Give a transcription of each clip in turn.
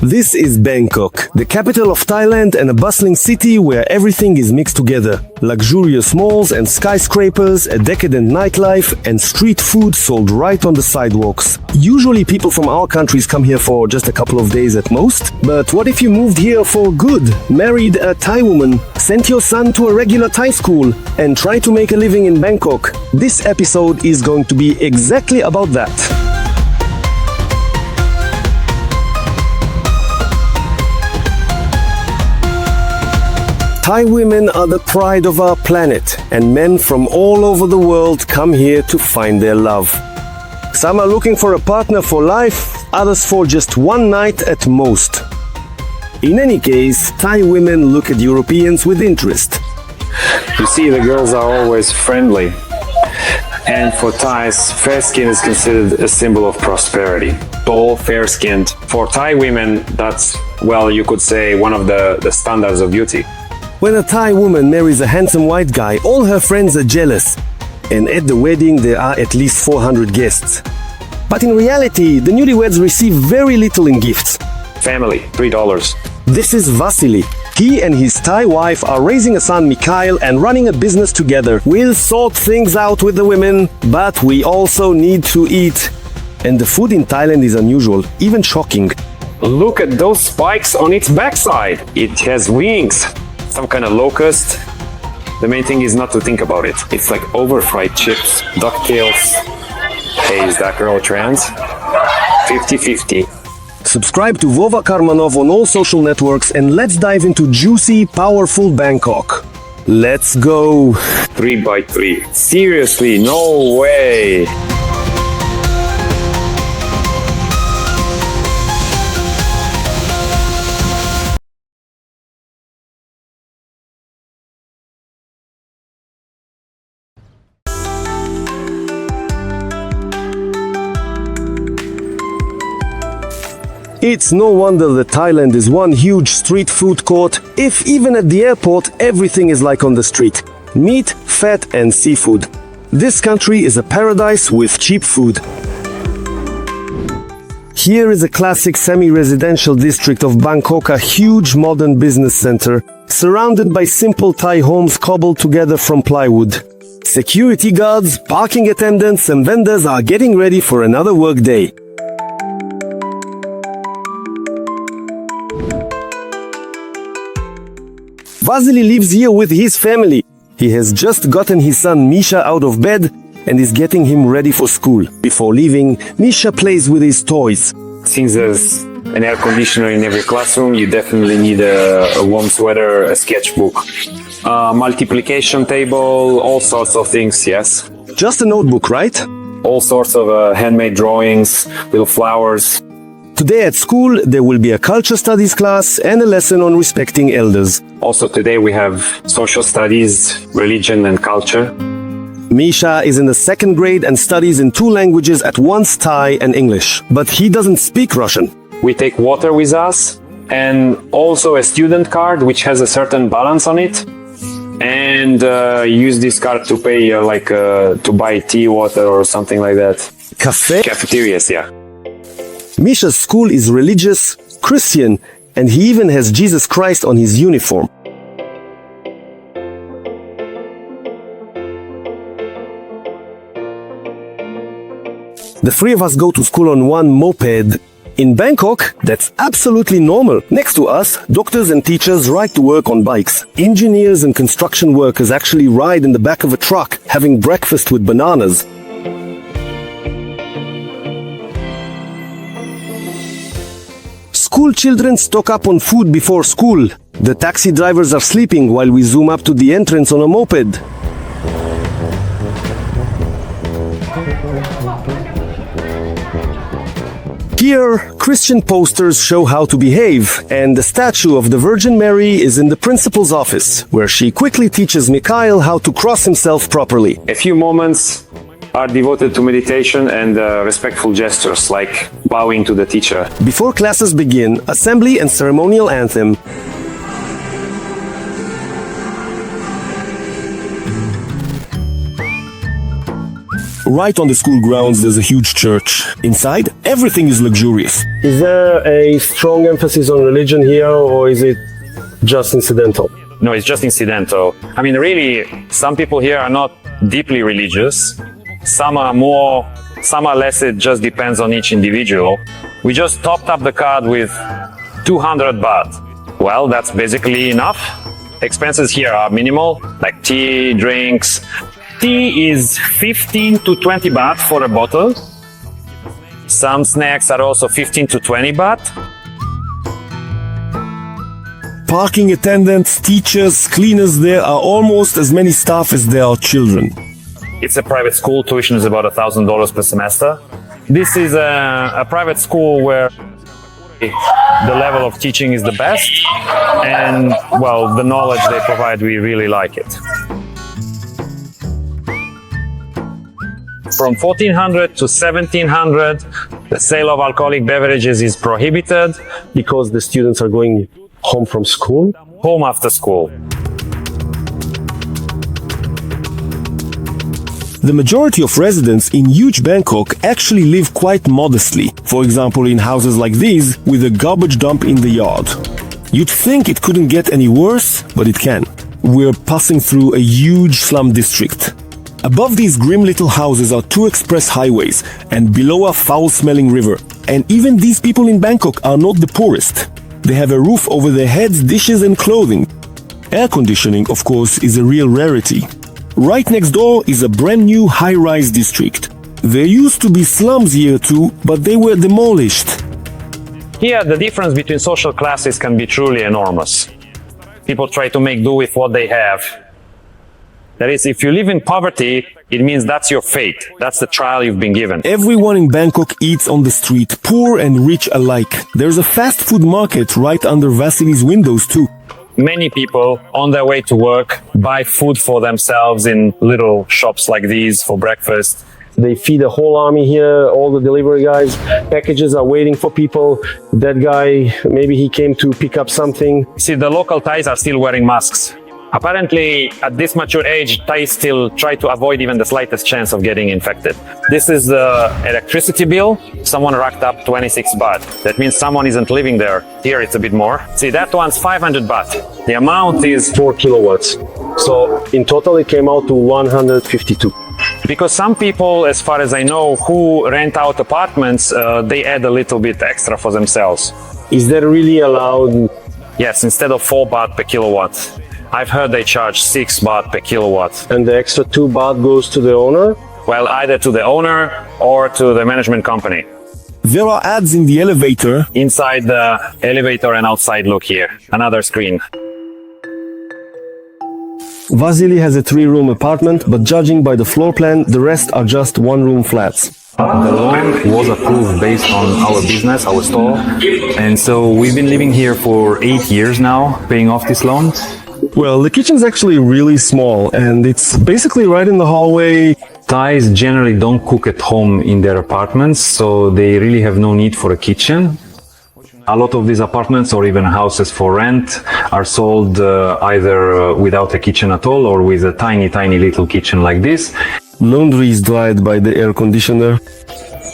This is Bangkok, the capital of Thailand and a bustling city where everything is mixed together. Luxurious malls and skyscrapers, a decadent nightlife, and street food sold right on the sidewalks. Usually people from our countries come here for just a couple of days at most. But what if you moved here for good, married a Thai woman, sent your son to a regular Thai school, and tried to make a living in Bangkok? This episode is going to be exactly about that. Thai women are the pride of our planet, and men from all over the world come here to find their love. Some are looking for a partner for life, others for just one night at most. In any case, Thai women look at Europeans with interest. You see, the girls are always friendly. And for Thais, fair skin is considered a symbol of prosperity. Tall, fair-skinned. For Thai women, that's, well, you could say one of the standards of beauty. When a Thai woman marries a handsome white guy, all her friends are jealous. And at the wedding, there are at least 400 guests. But in reality, the newlyweds receive very little in gifts. Family, $3. This is Vasily. He and his Thai wife are raising a son, Mikhail, and running a business together. We'll sort things out with the women, but we also need to eat. And the food in Thailand is unusual, even shocking. Look at those spikes on its backside. It has wings. Some kind of locust. The main thing is not to think about it. It's like over-fried chips, ducktails. Hey, is that girl trans? 50-50. Subscribe to Vova Karmanov on all social networks and let's dive into juicy, powerful Bangkok. Let's go! 3x3. Seriously, no way! It's no wonder that Thailand is one huge street food court, if even at the airport everything is like on the street. Meat, fat and seafood. This country is a paradise with cheap food. Here is a classic semi-residential district of Bangkok, a huge modern business center, surrounded by simple Thai homes cobbled together from plywood. Security guards, parking attendants and vendors are getting ready for another workday. Vasily lives here with his family. He has just gotten his son Misha out of bed and is getting him ready for school. Before leaving, Misha plays with his toys. Since there's an air conditioner in every classroom, you definitely need a warm sweater, a sketchbook, a multiplication table, all sorts of things, yes. Just a notebook, right? All sorts of handmade drawings, little flowers. Today at school, there will be a culture studies class and a lesson on respecting elders. Also today we have social studies, religion and culture. Misha is in the 2nd grade and studies in 2 languages at once, Thai and English. But he doesn't speak Russian. We take water with us and also a student card which has a certain balance on it. And use this card to pay to buy tea, water or something like that. Cafe? Cafeterias, yeah. Misha's school is religious, Christian, and he even has Jesus Christ on his uniform. The 3 of us go to school on one moped. In Bangkok, that's absolutely normal. Next to us, doctors and teachers ride to work on bikes. Engineers and construction workers actually ride in the back of a truck, having breakfast with bananas. School children stock up on food before school. The taxi drivers are sleeping while we zoom up to the entrance on a moped. Here, Christian posters show how to behave, and the statue of the Virgin Mary is in the principal's office, where she quickly teaches Mikhail how to cross himself properly. A few moments are devoted to meditation and respectful gestures like bowing to the teacher. Before classes begin, assembly and ceremonial anthem. Right on the school grounds, there's a huge church. Inside, everything is luxurious. Is there a strong emphasis on religion here, or is it just incidental? No, it's just incidental. I mean, really, some people here are not deeply religious. Some are more, some are less. It just depends on each individual. We just topped up the card with 200 baht. Well, that's basically enough. Expenses here are minimal, like tea, drinks. Tea is 15 to 20 baht for a bottle. Some snacks are also 15 to 20 baht. Parking attendants, teachers, cleaners, there are almost as many staff as there are children. It's a private school. Tuition is about $1,000 per semester. This is a private school where the level of teaching is the best, and well, the knowledge they provide, we really like it. From 1400 to 1700, the sale of alcoholic beverages is prohibited. Because the students are going home from school? Home after school. The majority of residents in huge Bangkok actually live quite modestly. For example, in houses like these, with a garbage dump in the yard. You'd think it couldn't get any worse, but it can. We're passing through a huge slum district. Above these grim little houses are 2 express highways, and below a foul-smelling river. And even these people in Bangkok are not the poorest. They have a roof over their heads, dishes and clothing. Air conditioning, of course, is a real rarity. Right next door is a brand new high-rise district. There used to be slums here too, but they were demolished. Here, the difference between social classes can be truly enormous. People try to make do with what they have. That is, if you live in poverty, it means that's your fate. That's the trial you've been given. Everyone in Bangkok eats on the street, poor and rich alike. There's a fast food market right under Vasily's windows too. Many people on their way to work buy food for themselves in little shops like these for breakfast. They feed a whole army here, all the delivery guys. Packages are waiting for people. That guy, maybe he came to pick up something. See, the local Thais are still wearing masks. Apparently, at this mature age, Thais still try to avoid even the slightest chance of getting infected. This is the electricity bill. Someone racked up 26 baht. That means someone isn't living there. Here it's a bit more. See, that one's 500 baht. The amount is 4 kilowatts. So in total it came out to 152. because some people, as far as I know, who rent out apartments, they add a little bit extra for themselves. Is that really allowed? Yes, instead of 4 baht per kilowatt. I've heard they charge 6 baht per kilowatt. And the extra 2 baht goes to the owner? Well, either to the owner or to the management company. There are ads in the elevator. Inside the elevator and outside, look here, another screen. Vasily has a 3-room apartment, but judging by the floor plan, the rest are just 1-room flats. The loan was approved based on our business, our store, and so we've been living here for 8 years now, paying off this loan. Well, the kitchen's actually really small, and it's basically right in the hallway. Thais generally don't cook at home in their apartments, so they really have no need for a kitchen. A lot of these apartments or even houses for rent are sold either without a kitchen at all or with a tiny little kitchen like this. Laundry is dried by the air conditioner.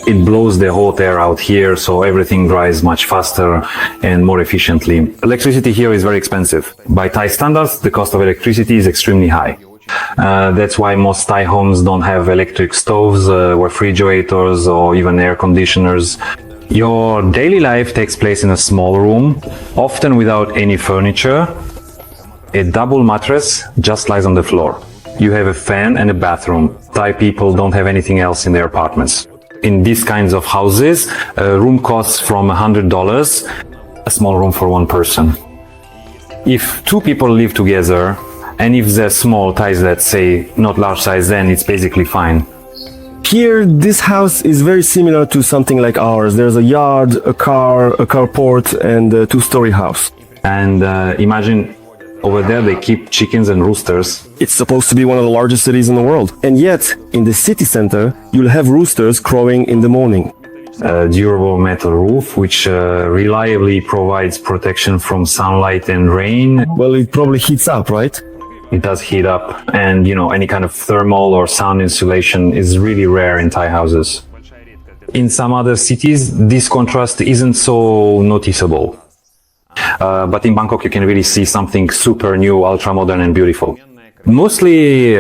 It blows the hot air out here, so everything dries much faster and more efficiently. Electricity here is very expensive. By Thai standards, the cost of electricity is extremely high. That's why most Thai homes don't have electric stoves, refrigerators, or even air conditioners. Your daily life takes place in a small room, often without any furniture. A double mattress just lies on the floor. You have a fan and a bathroom. Thai people don't have anything else in their apartments. In these kinds of houses, a room costs from $100, a small room for one person. If 2 people live together, and if they're small Thais, let's say, not large size, then it's basically fine. Here, this house is very similar to something like ours. There's a yard, a carport, and a 2-story house. And imagine over there they keep chickens and roosters. It's supposed to be one of the largest cities in the world. And yet, in the city center, you'll have roosters crowing in the morning. A durable metal roof, which reliably provides protection from sunlight and rain. Well, it probably heats up, right? It does heat up, and any kind of thermal or sound insulation is really rare in Thai houses. In some other cities, this contrast isn't so noticeable. But in Bangkok, you can really see something super new, ultra modern and beautiful. Mostly,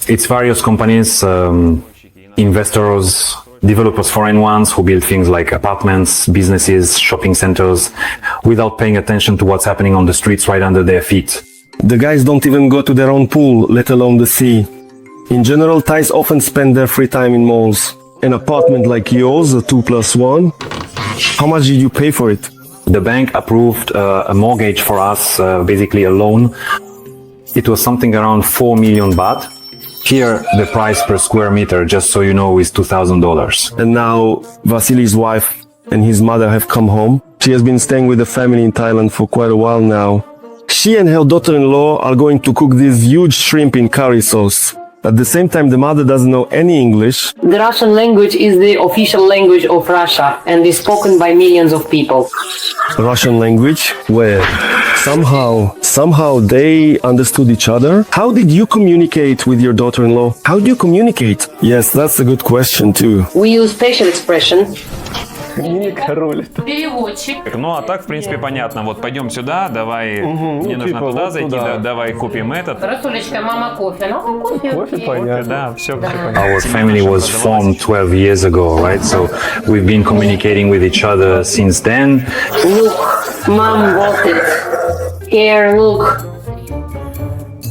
it's various companies, investors, developers, foreign ones who build things like apartments, businesses, shopping centers, without paying attention to what's happening on the streets right under their feet. The guys don't even go to their own pool, let alone the sea. In general, Thais often spend their free time in malls. An apartment like yours, a 2+1, how much did you pay for it? The bank approved a mortgage for us, basically a loan. It was something around 4 million baht. Here, the price per square meter, just so you know, is $2,000. And now, Vasily's wife and his mother have come home. She has been staying with the family in Thailand for quite a while now. She and her daughter-in-law are going to cook this huge shrimp in curry sauce. At the same time, the mother doesn't know any English. The Russian language is the official language of Russia and is spoken by millions of people. Russian language, where somehow they understood each other. How did you communicate with your daughter-in-law? How do you communicate? Yes, that's a good question too. We use facial expression. Переводчик. Ну, а так, в принципе, понятно. Вот пойдем сюда, давай, мне нужно туда зайти, давай купим этот. Расулечка, мама, кофе. Ну, кофе. Да, все понятно. Our family was formed 12 years ago, right? So we've been communicating with each other since then. Look, mom bought it. Here, look.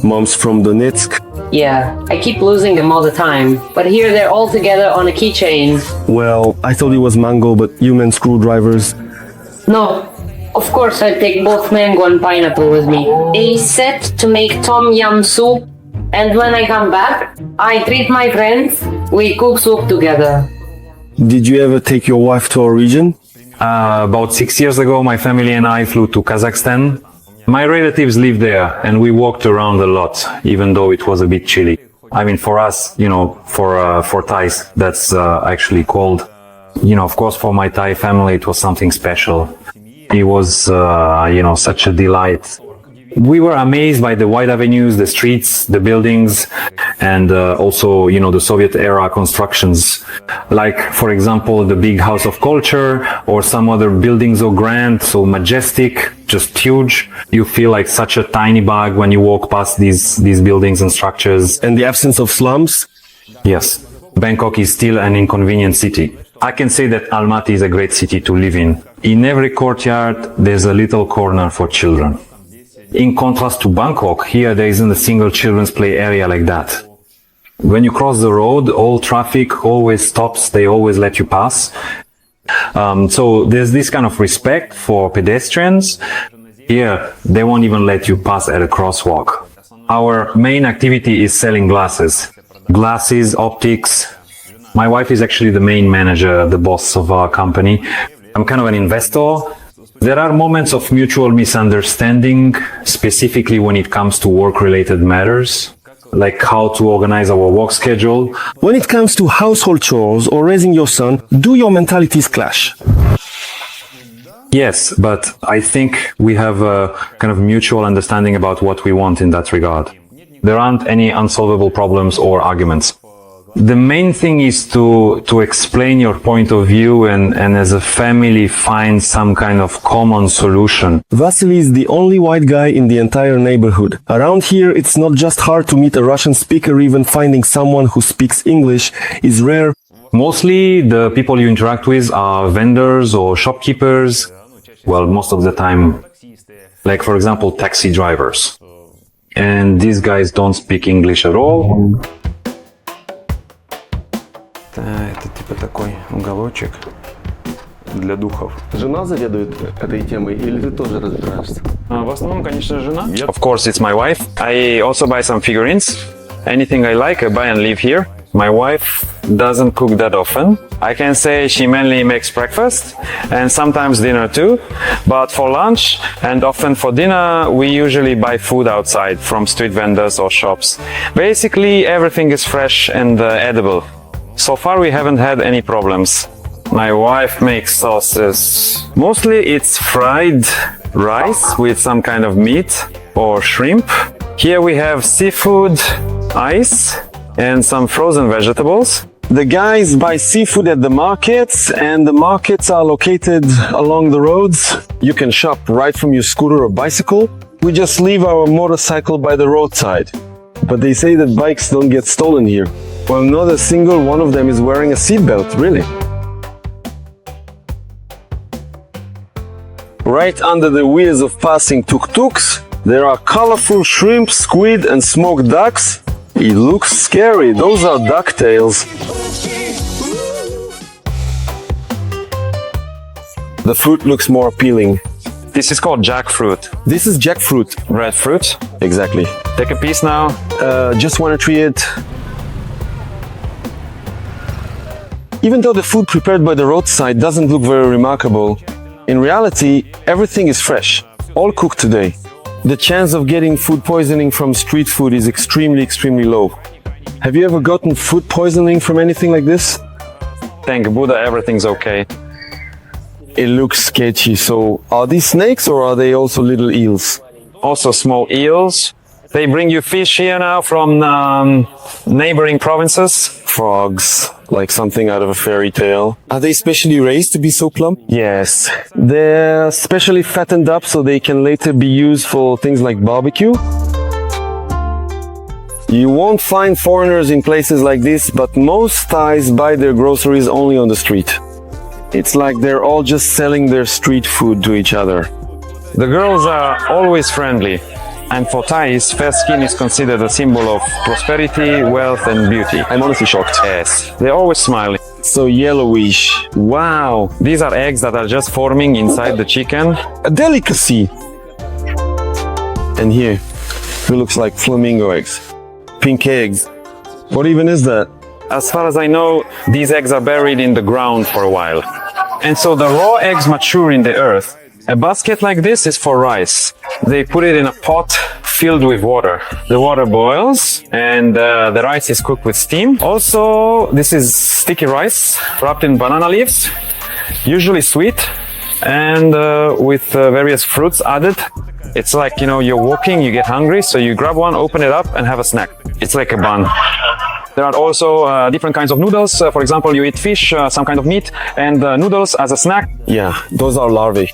Mom's from Donetsk. Yeah, I keep losing them all the time. But here they're all together on a keychain. Well, I thought it was mango, but you meant screwdrivers. No, of course I take both mango and pineapple with me. They said to make tom yum soup, and when I come back, I treat my friends. We cook soup together. Did you ever take your wife to our region? About 6 years ago, my family and I flew to Kazakhstan. My relatives live there, and we walked around a lot, even though it was a bit chilly. I mean, for us, for Thais, that's actually cold. Of course, for my Thai family, it was something special. It was, such a delight. We were amazed by the wide avenues, the streets, the buildings, and also, the Soviet-era constructions. Like, for example, the big House of Culture, or some other buildings so grand, so majestic, just huge. You feel like such a tiny bug when you walk past these buildings and structures. And the absence of slums? Yes, Bangkok is still an inconvenient city. I can say that Almaty is a great city to live in. In every courtyard, there's a little corner for children. In contrast to Bangkok, here there isn't a single children's play area like that. When you cross the road, all traffic always stops, they always let you pass. So there's this kind of respect for pedestrians. Here, they won't even let you pass at a crosswalk. Our main activity is selling glasses. Glasses, optics. My wife is actually the main manager, the boss of our company. I'm kind of an investor. There are moments of mutual misunderstanding, specifically when it comes to work-related matters, like how to organize our work schedule. When it comes to household chores or raising your son, do your mentalities clash? Yes, but I think we have a kind of mutual understanding about what we want in that regard. There aren't any unsolvable problems or arguments. The main thing is to explain your point of view and as a family find some kind of common solution. Vasily is the only white guy in the entire neighborhood. Around here, it's not just hard to meet a Russian speaker, even finding someone who speaks English is rare. Mostly the people you interact with are vendors or shopkeepers. Well, most of the time, like for example, taxi drivers. And these guys don't speak English at all. Это типа такой уголочек для духов. Жена заведует этой темой или ты тоже разбираешься? В основном, конечно, жена. Of course, it's my wife. I also buy some figurines. Anything I like, I buy and leave here. My wife doesn't cook that often. I can say she mainly makes breakfast and sometimes dinner too. But for lunch and often for dinner, we usually buy food outside from street vendors or shops. Basically, everything is fresh and edible. So far, we haven't had any problems. My wife makes sauces. Mostly it's fried rice with some kind of meat or shrimp. Here we have seafood, ice, and some frozen vegetables. The guys buy seafood at the markets, and the markets are located along the roads. You can shop right from your scooter or bicycle. We just leave our motorcycle by the roadside. But they say that bikes don't get stolen here. Well, not a single one of them is wearing a seatbelt, really. Right under the wheels of passing tuk-tuks, there are colorful shrimp, squid, and smoked ducks. It looks scary. Those are ducktails. The fruit looks more appealing. This is called jackfruit. This is jackfruit. Red fruit. Exactly. Take a piece now. Just want to try it. Even though the food prepared by the roadside doesn't look very remarkable, in reality, everything is fresh, all cooked today. The chance of getting food poisoning from street food is extremely low. Have you ever gotten food poisoning from anything like this? Thank Buddha, everything's okay. It looks sketchy. So, are these snakes or are they also little eels? Also small eels. They bring you fish here now from neighboring provinces. Frogs, like something out of a fairy tale. Are they specially raised to be so plump? Yes. They're specially fattened up so they can later be used for things like barbecue. You won't find foreigners in places like this, but most Thais buy their groceries only on the street. It's like they're all just selling their street food to each other. The girls are always friendly. And for Thais, fair skin is considered a symbol of prosperity, wealth, and beauty. I'm honestly shocked. Yes, they're always smiling. So yellowish. Wow. These are eggs that are just forming inside the chicken. A delicacy. And here, it looks like flamingo eggs. Pink eggs. What even is that? As far as I know, these eggs are buried in the ground for a while. And so the raw eggs mature in the earth. A basket like this is for rice. They put it in a pot filled with water. The water boils and the rice is cooked with steam. Also, this is sticky rice wrapped in banana leaves, usually sweet, and with various fruits added. It's like, you know, you're walking, you get hungry, so you grab one, open it up, and have a snack. It's like a bun. There are also different kinds of noodles. For example, you eat fish, some kind of meat, and noodles as a snack. Yeah, those are larvae.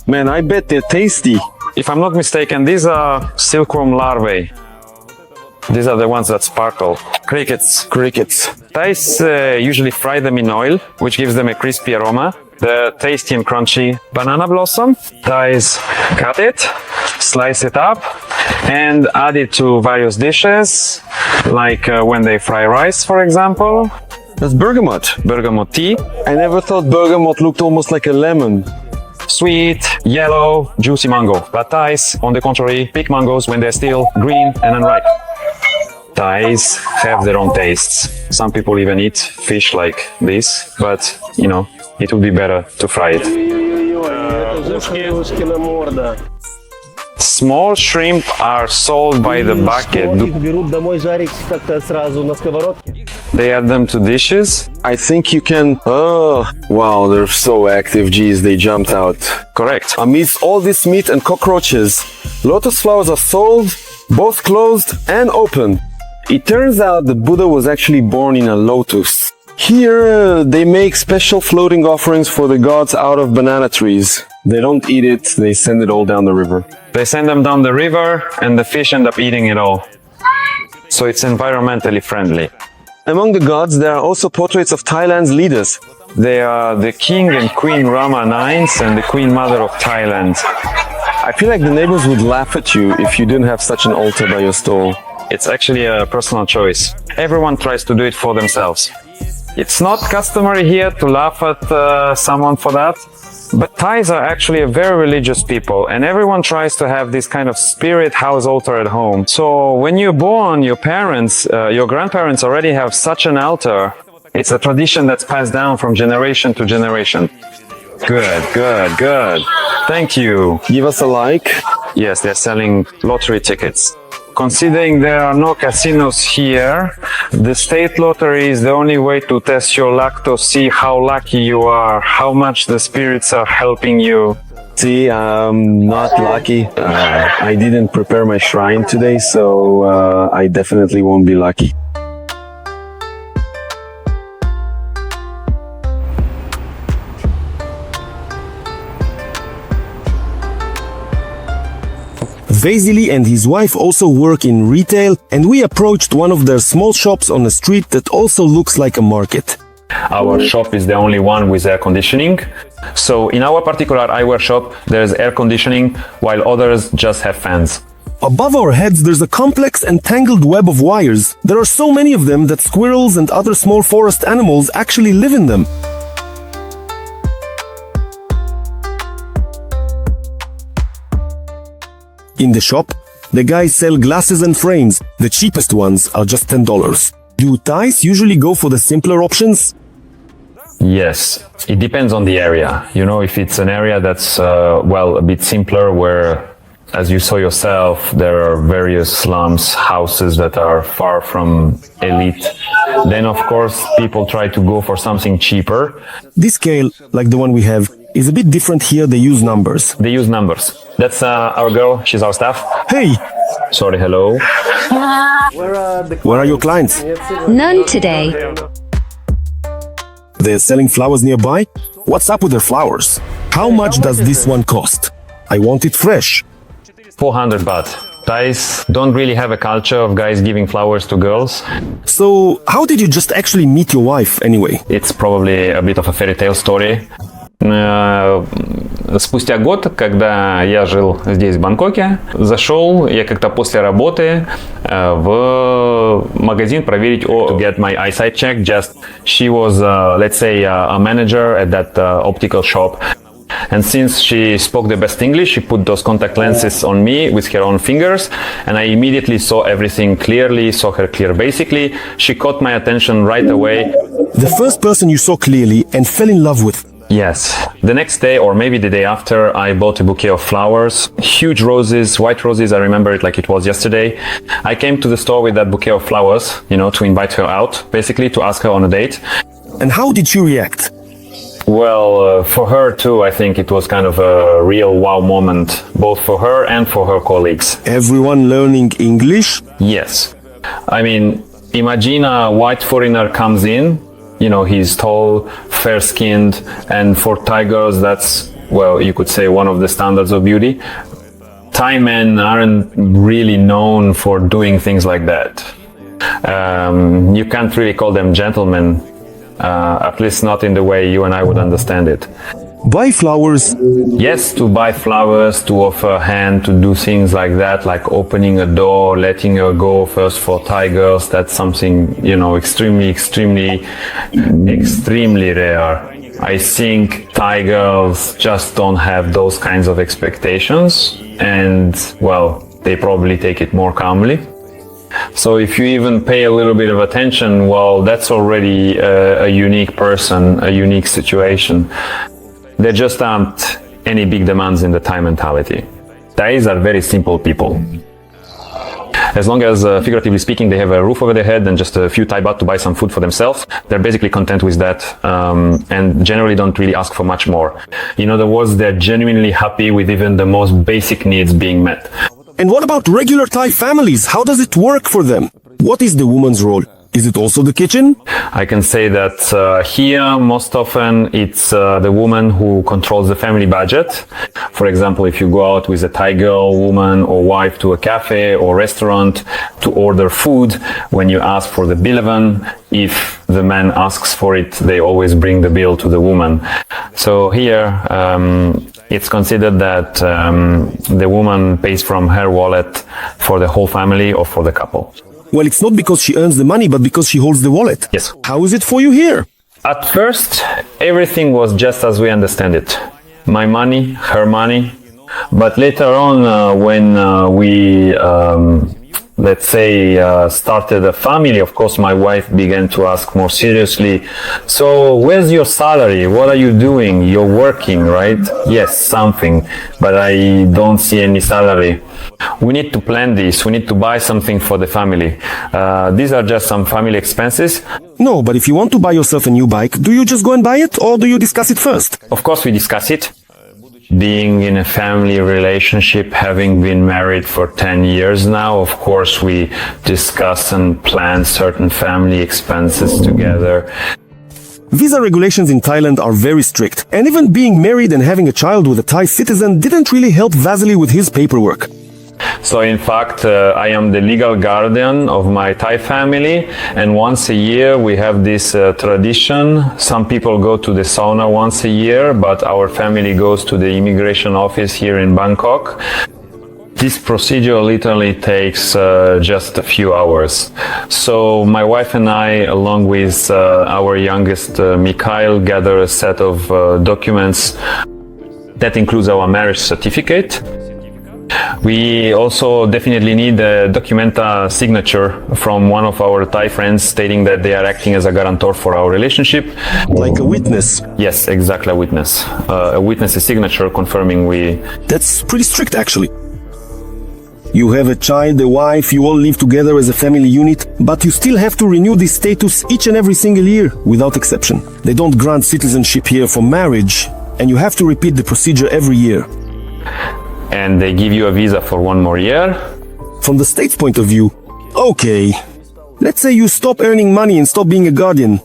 Man, I bet they're tasty. If I'm not mistaken, these are silkworm larvae. These are the ones that sparkle. Crickets. Crickets. Thais usually fry them in oil, which gives them a crispy aroma. The tasty and crunchy banana blossom. Thais cut it, slice it up, and add it to various dishes, like when they fry rice, for example. That's bergamot. Bergamot tea. I never thought bergamot looked almost like a lemon. Sweet, yellow, juicy mango. But Thais, on the contrary, pick mangoes when they're still green and unripe. Thais have their own tastes. Some people even eat fish like this, but, you know, it would be better to fry it. Small shrimp are sold by the bucket. They add them to dishes. I think you can... Oh, wow, they're so active. Geez, they jumped out. Correct. Amidst all this meat and cockroaches, lotus flowers are sold, both closed and open. It turns out that Buddha was actually born in a lotus. Here, they make special floating offerings for the gods out of banana trees. They don't eat it, they send it all down the river. They send them down the river and the fish end up eating it all. So it's environmentally friendly. Among the gods, there are also portraits of Thailand's leaders. They are the King and Queen Rama IX and the Queen Mother of Thailand. I feel like the neighbors would laugh at you if you didn't have such an altar by your stall. It's actually a personal choice. Everyone tries to do it for themselves. It's not customary here to laugh at someone for that. But Thais are actually a very religious people, and everyone tries to have this kind of spirit house altar at home. So when you're born, your parents, your grandparents already have such an altar. It's a tradition that's passed down from generation to generation. Good, good, good. Thank you. Give us a like. Yes, they're selling lottery tickets. Considering there are no casinos here, the state lottery is the only way to test your luck to see how lucky you are, how much the spirits are helping you. See, I'm not lucky. I didn't prepare my shrine today, so I definitely won't be lucky. Vasily and his wife also work in retail, and we approached one of their small shops on a street that also looks like a market. Our shop is the only one with air conditioning. So in our particular eyewear shop, there's air conditioning, while others just have fans. Above our heads, there's a complex and tangled web of wires. There are so many of them that squirrels and other small forest animals actually live in them. In the shop, the guys sell glasses and frames. The cheapest ones are just $10. Do Thais usually go for the simpler options? Yes, it depends on the area. You know, if it's an area that's, a bit simpler where, as you saw yourself, there are various slums, houses that are far from elite, then of course people try to go for something cheaper. This scale, like the one we have, is a bit different here. They use numbers. They use numbers. That's our girl, she's our staff. Hey! Sorry, hello. Where are your clients? None today. They're selling flowers nearby? What's up with their flowers? How much does this one cost? I want it fresh. 400 baht. Thais don't really have a culture of guys giving flowers to girls. So, how did you just actually meet your wife anyway? It's probably a bit of a fairy tale story. Спустя год, когда я жил здесь, в Бангкоке, зашел я как-то после работы в магазин проверить, to get my eyesight checked. Just she was, let's say, a manager at that optical shop. And since she spoke the best English, she put those contact lenses on me with her own fingers, and I immediately saw everything clearly, saw her clear. Basically, she caught my attention right away. The first person you saw clearly and fell in love with. Yes. The next day, or maybe the day after, I bought a bouquet of flowers, huge roses, white roses. I remember it like it was yesterday. I came to the store with that bouquet of flowers, you know, to invite her out, basically to ask her on a date. And how did she react? Well, for her too, I think it was kind of a real wow moment, both for her and for her colleagues. Everyone learning English? Yes. I mean, imagine a white foreigner comes in, you know, he's tall, fair-skinned, and for Thai girls, that's, well, you could say one of the standards of beauty. Thai men aren't really known for doing things like that. You can't really call them gentlemen, at least not in the way you and I would understand it. Buy flowers? Yes, to buy flowers, to offer a hand, to do things like that, like opening a door, letting her go first for Thai girls. That's something, you know, extremely rare. I think Thai girls just don't have those kinds of expectations, and, well, they probably take it more calmly. So if you even pay a little bit of attention, well, that's already a unique person, a unique situation. There just aren't any big demands in the Thai mentality. Thais are very simple people. As long as, figuratively speaking, they have a roof over their head and just a few Thai baht to buy some food for themselves, they're basically content with that, and generally don't really ask for much more. In other words, they're genuinely happy with even the most basic needs being met. And what about regular Thai families? How does it work for them? What is the woman's role? Is it also the kitchen? I can say that here, most often, it's the woman who controls the family budget. For example, if you go out with a Thai girl, woman or wife to a cafe or restaurant to order food, when you ask for the bileven, if the man asks for it, they always bring the bill to the woman. So here, it's considered that the woman pays from her wallet for the whole family or for the couple. Well, it's not because she earns the money, but because she holds the wallet. Yes. How is it for you here? At first, everything was just as we understand it. My money, her money. But later on, when we, let's say, started a family, of course, my wife began to ask more seriously, so where's your salary? What are you doing? You're working, right? Yes, something, but I don't see any salary. We need to plan this. We need to buy something for the family. These are just some family expenses. No, but if you want to buy yourself a new bike, do you just go and buy it, or do you discuss it first? Of course, we discuss it. Being in a family relationship, having been married for 10 years now, of course we discuss and plan certain family expenses together. Visa regulations in Thailand are very strict, and even being married and having a child with a Thai citizen didn't really help Vasily with his paperwork. So in fact, I am the legal guardian of my Thai family, and once a year we have this tradition. Some people go to the sauna once a year, but our family goes to the immigration office here in Bangkok. This procedure literally takes just a few hours. So my wife and I, along with our youngest Mikhail, gather a set of documents that includes our marriage certificate. We also definitely need a documenta signature from one of our Thai friends stating that they are acting as a guarantor for our relationship. Like a witness. Yes, exactly, a witness. A witness's signature confirming we... That's pretty strict, actually. You have a child, a wife, you all live together as a family unit, but you still have to renew this status each and every single year, without exception. They don't grant citizenship here for marriage, and you have to repeat the procedure every year. And they give you a visa for 1 more year. From the state's point of view, okay. Let's say you stop earning money and stop being a guardian.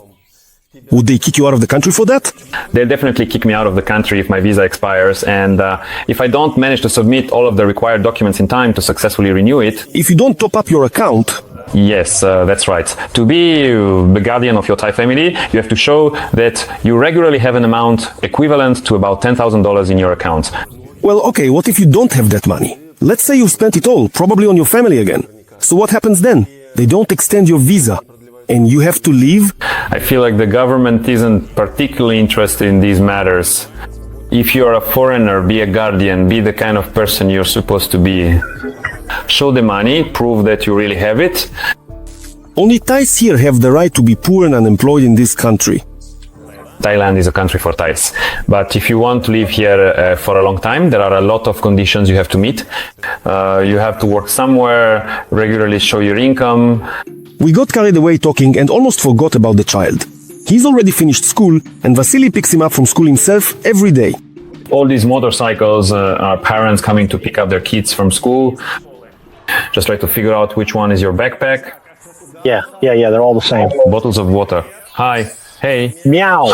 Would they kick you out of the country for that? They'll definitely kick me out of the country if my visa expires, and if I don't manage to submit all of the required documents in time to successfully renew it. If you don't top up your account. Yes, that's right. To be the guardian of your Thai family, you have to show that you regularly have an amount equivalent to about $10,000 in your account. Well, okay, what if you don't have that money? Let's say you've spent it all, probably on your family again. So what happens then? They don't extend your visa, and you have to leave? I feel like the government isn't particularly interested in these matters. If you're a foreigner, be a guardian, be the kind of person you're supposed to be. Show the money, prove that you really have it. Only Thais here have the right to be poor and unemployed in this country. Thailand is a country for Thais. But if you want to live here for a long time, there are a lot of conditions you have to meet. You have to work somewhere, regularly show your income. We got carried away talking and almost forgot about the child. He's already finished school, and Vasily picks him up from school himself every day. All these motorcycles are parents coming to pick up their kids from school. Just try to figure out which one is your backpack. Yeah, they're all the same. Bottles of water. Hi. Hey. Meow.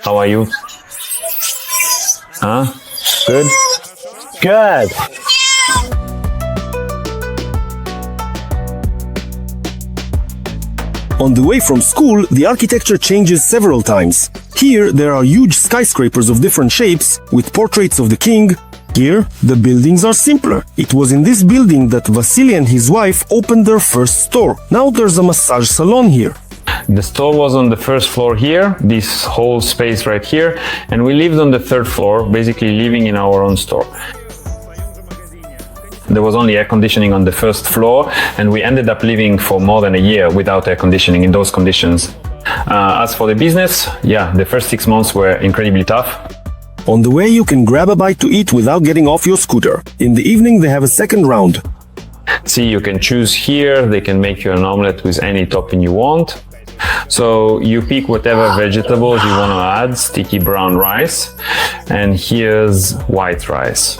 How are you? Huh? Good? Good. On the way from school, the architecture changes several times. Here, there are huge skyscrapers of different shapes, with portraits of the king. Here, the buildings are simpler. It was in this building that Vasily and his wife opened their first store. Now there's a massage salon here. The store was on the first floor here, this whole space right here, and we lived on the 3rd floor, basically living in our own store. There was only air conditioning on the 1st floor, and we ended up living for more than a year without air conditioning in those conditions. As for the business, the first 6 months were incredibly tough. On the way, you can grab a bite to eat without getting off your scooter. In the evening, they have a second round. See, you can choose here, they can make you an omelette with any topping you want. So you pick whatever vegetables you want to add, sticky brown rice, and here's white rice.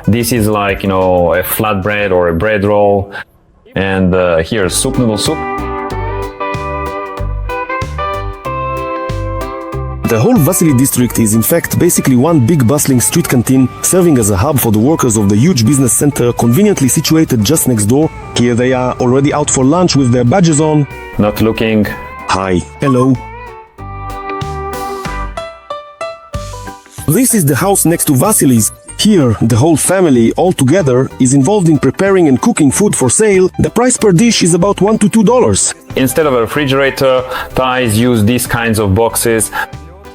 This is like, a flatbread or a bread roll, and here's soup, noodle soup. The whole Vasily district is in fact basically one big bustling street canteen, serving as a hub for the workers of the huge business center conveniently situated just next door. Here they are, already out for lunch with their badges on. Not looking. Hi. Hello. This is the house next to Vasily's. Here, the whole family, all together, is involved in preparing and cooking food for sale. The price per dish is about $1 to $2. Instead of a refrigerator, Thais use these kinds of boxes.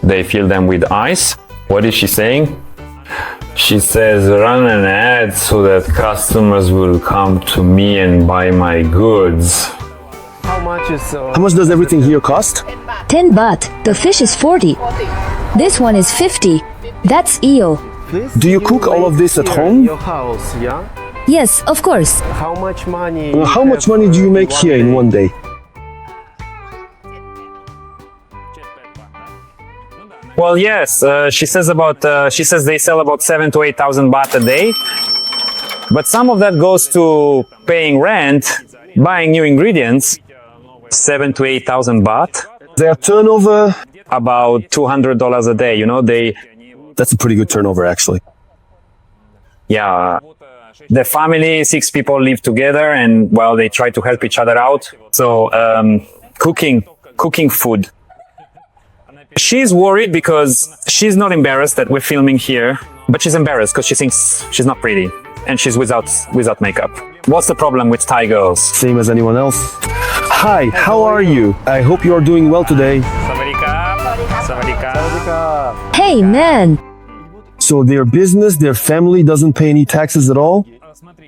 They fill them with ice. What is she saying? She says, run an ad so that customers will come to me and buy my goods. How much does everything here cost? 10 baht. The fish is 40. This one is 50. That's eel. Do you cook all of this at home? Your house, yeah? Yes, of course. How much money? How much money do you make here in one day? Well, yes, she says they sell about 7,000 to 8,000 baht a day. But some of that goes to paying rent, buying new ingredients, 7,000 to 8,000 baht. Their turnover, About $200 a day, you know, that's a pretty good turnover actually. yeah, the family, 6 people live together and, well, they try to help each other out. So, cooking food. She's worried because she's not embarrassed that we're filming here, but she's embarrassed because she thinks she's not pretty and she's without makeup. What's the problem with Thai girls? Same as anyone else. Hi, how are you? I hope you are doing well today. Hey, man. So their business, their family doesn't pay any taxes at all?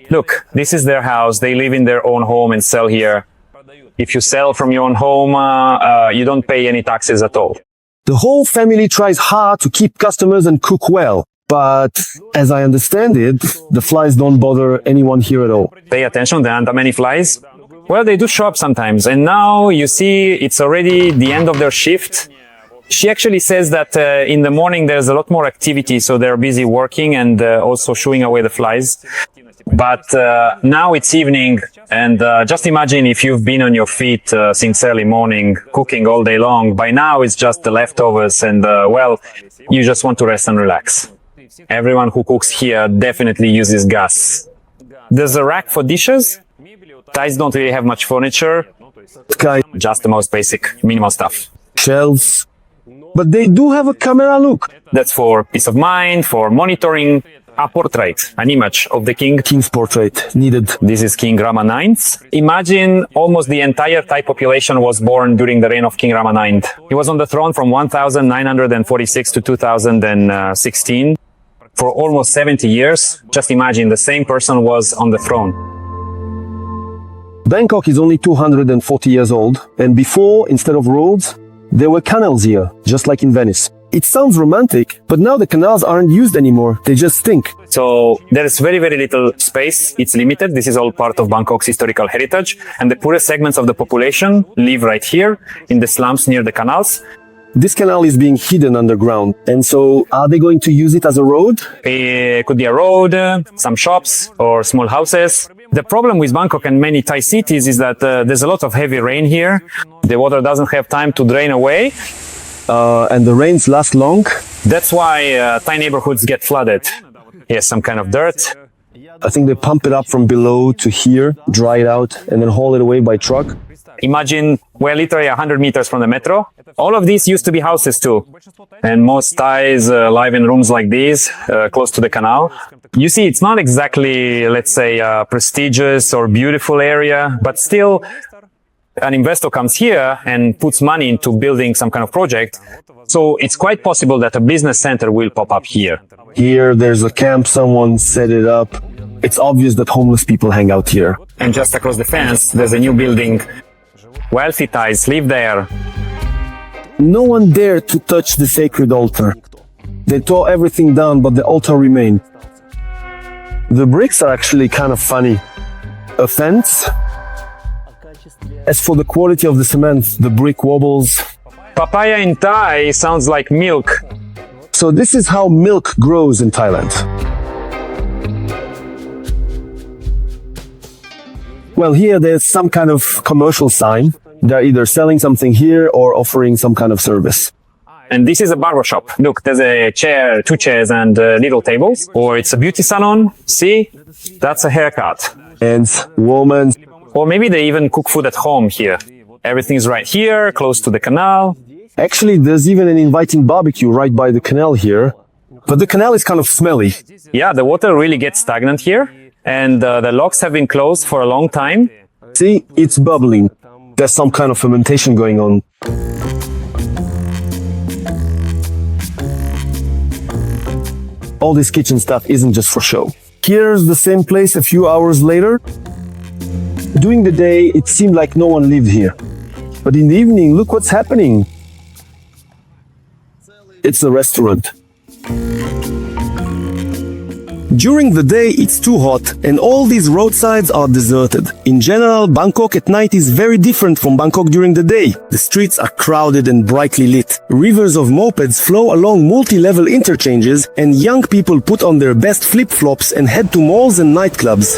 Look, this is their house. They live in their own home and sell here. If you sell from your own home, you don't pay any taxes at all. The whole family tries hard to keep customers and cook well. But as I understand it, the flies don't bother anyone here at all. Pay attention, there aren't that many flies. Well, they do show up sometimes. And now you see it's already the end of their shift. She actually says that in the morning there's a lot more activity, so they're busy working and also shooing away the flies. But now it's evening, and just imagine if you've been on your feet since early morning, cooking all day long. By now it's just the leftovers, and well, you just want to rest and relax. Everyone who cooks here definitely uses gas. There's a rack for dishes. Thais don't really have much furniture, just the most basic, minimal stuff. Shelves. But they do have a camera look. That's for peace of mind, for monitoring. A portrait, an image of the king. King's portrait, needed. This is King Rama IX. Imagine almost the entire Thai population was born during the reign of King Rama IX. He was on the throne from 1946 to 2016. For almost 70 years. Just imagine the same person was on the throne. Bangkok is only 240 years old, and before, instead of roads, there were canals here, just like in Venice. It sounds romantic, but now the canals aren't used anymore. They just stink. So there's very, very little space. It's limited. This is all part of Bangkok's historical heritage. And the poorest segments of the population live right here in the slums near the canals. This canal is being hidden underground. And so are they going to use it as a road? It could be a road, some shops or small houses. The problem with Bangkok and many Thai cities is that there's a lot of heavy rain here. The water doesn't have time to drain away. And the rains last long. That's why Thai neighborhoods get flooded. Here's some kind of dirt. I think they pump it up from below to here, dry it out, and then haul it away by truck. Imagine we're literally 100 meters from the metro. All of these used to be houses too. And most Thais live in rooms like these, close to the canal. You see, it's not exactly, let's say, a prestigious or beautiful area, but still, an investor comes here and puts money into building some kind of project. So it's quite possible that a business center will pop up here. Here, there's a camp, someone set it up. It's obvious that homeless people hang out here. And just across the fence, there's a new building. Wealthy Thais live there. No one dared to touch the sacred altar. They tore everything down, but the altar remained. The bricks are actually kind of funny. A fence. As for the quality of the cement, the brick wobbles. Papaya in Thai sounds like milk. So this is how milk grows in Thailand. Well, here there's some kind of commercial sign. They're either selling something here or offering some kind of service. And this is a barber shop. Look, there's a chair, 2 chairs and little tables. Or it's a beauty salon. See? That's a haircut. And woman. Or maybe they even cook food at home here. Everything's right here, close to the canal. Actually, there's even an inviting barbecue right by the canal here. But the canal is kind of smelly. Yeah, the water really gets stagnant here. And the locks have been closed for a long time. See, it's bubbling. There's some kind of fermentation going on. All this kitchen stuff isn't just for show. Here's the same place a few hours later. During the day, it seemed like no one lived here. But in the evening, look what's happening. It's a restaurant. During the day, it's too hot, and all these roadsides are deserted. In general, Bangkok at night is very different from Bangkok during the day. The streets are crowded and brightly lit. Rivers of mopeds flow along multi-level interchanges, and young people put on their best flip-flops and head to malls and nightclubs.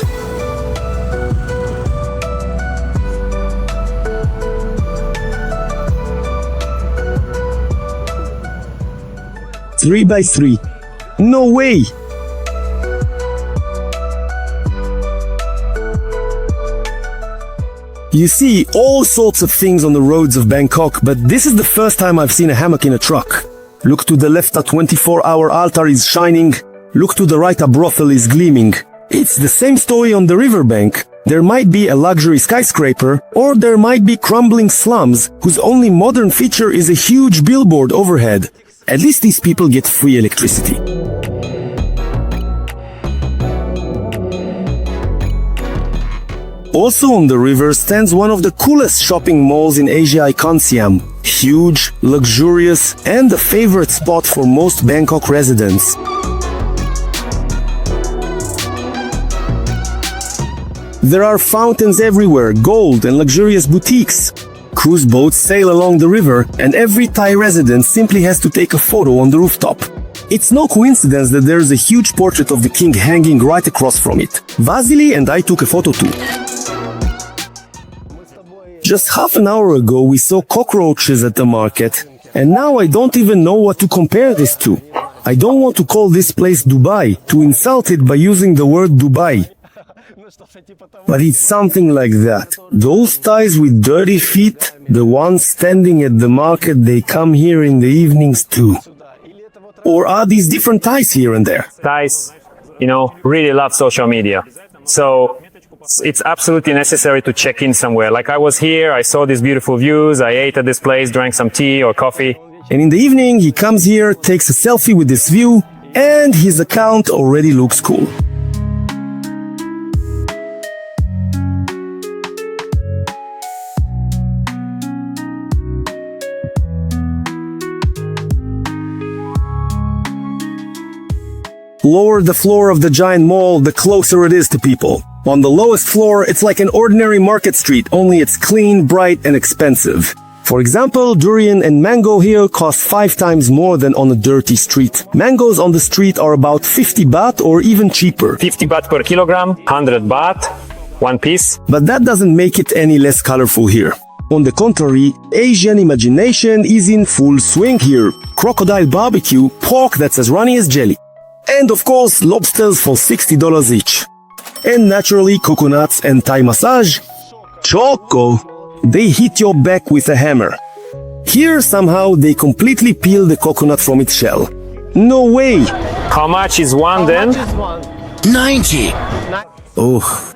Three by three. No way! You see all sorts of things on the roads of Bangkok, but this is the first time I've seen a hammock in a truck. Look to the left, a 24-hour altar is shining. Look to the right, a brothel is gleaming. It's the same story on the riverbank. There might be a luxury skyscraper, or there might be crumbling slums, whose only modern feature is a huge billboard overhead. At least these people get free electricity. Also on the river stands one of the coolest shopping malls in Asia, Iconsiam. Huge, luxurious, and a favorite spot for most Bangkok residents. There are fountains everywhere, gold and luxurious boutiques. Cruise boats sail along the river, and every Thai resident simply has to take a photo on the rooftop. It's no coincidence that there's a huge portrait of the king hanging right across from it. Vasily and I took a photo too. Just half an hour ago we saw cockroaches at the market, and now I don't even know what to compare this to. I don't want to call this place Dubai, to insult it by using the word Dubai. But it's something like that. Those Thais with dirty feet, the ones standing at the market, they come here in the evenings too. Or are these different Thais here and there? Thais, really love social media. So it's absolutely necessary to check in somewhere. Like I was here, I saw these beautiful views, I ate at this place, drank some tea or coffee. And in the evening, he comes here, takes a selfie with this view, and his account already looks cool. Lower the floor of the giant mall, the closer it is to people. On the lowest floor, it's like an ordinary market street, only it's clean, bright, and expensive. For example, durian and mango here cost 5 times more than on a dirty street. Mangoes on the street are about 50 baht or even cheaper. 50 baht per kilogram, 100 baht, one piece. But that doesn't make it any less colorful here. On the contrary, Asian imagination is in full swing here. Crocodile barbecue, pork that's as runny as jelly. And of course, lobsters for $60 each. And naturally, coconuts and Thai massage. Choco! They hit your back with a hammer. Here, somehow, they completely peel the coconut from its shell. No way! How much is one then? 90! Oh,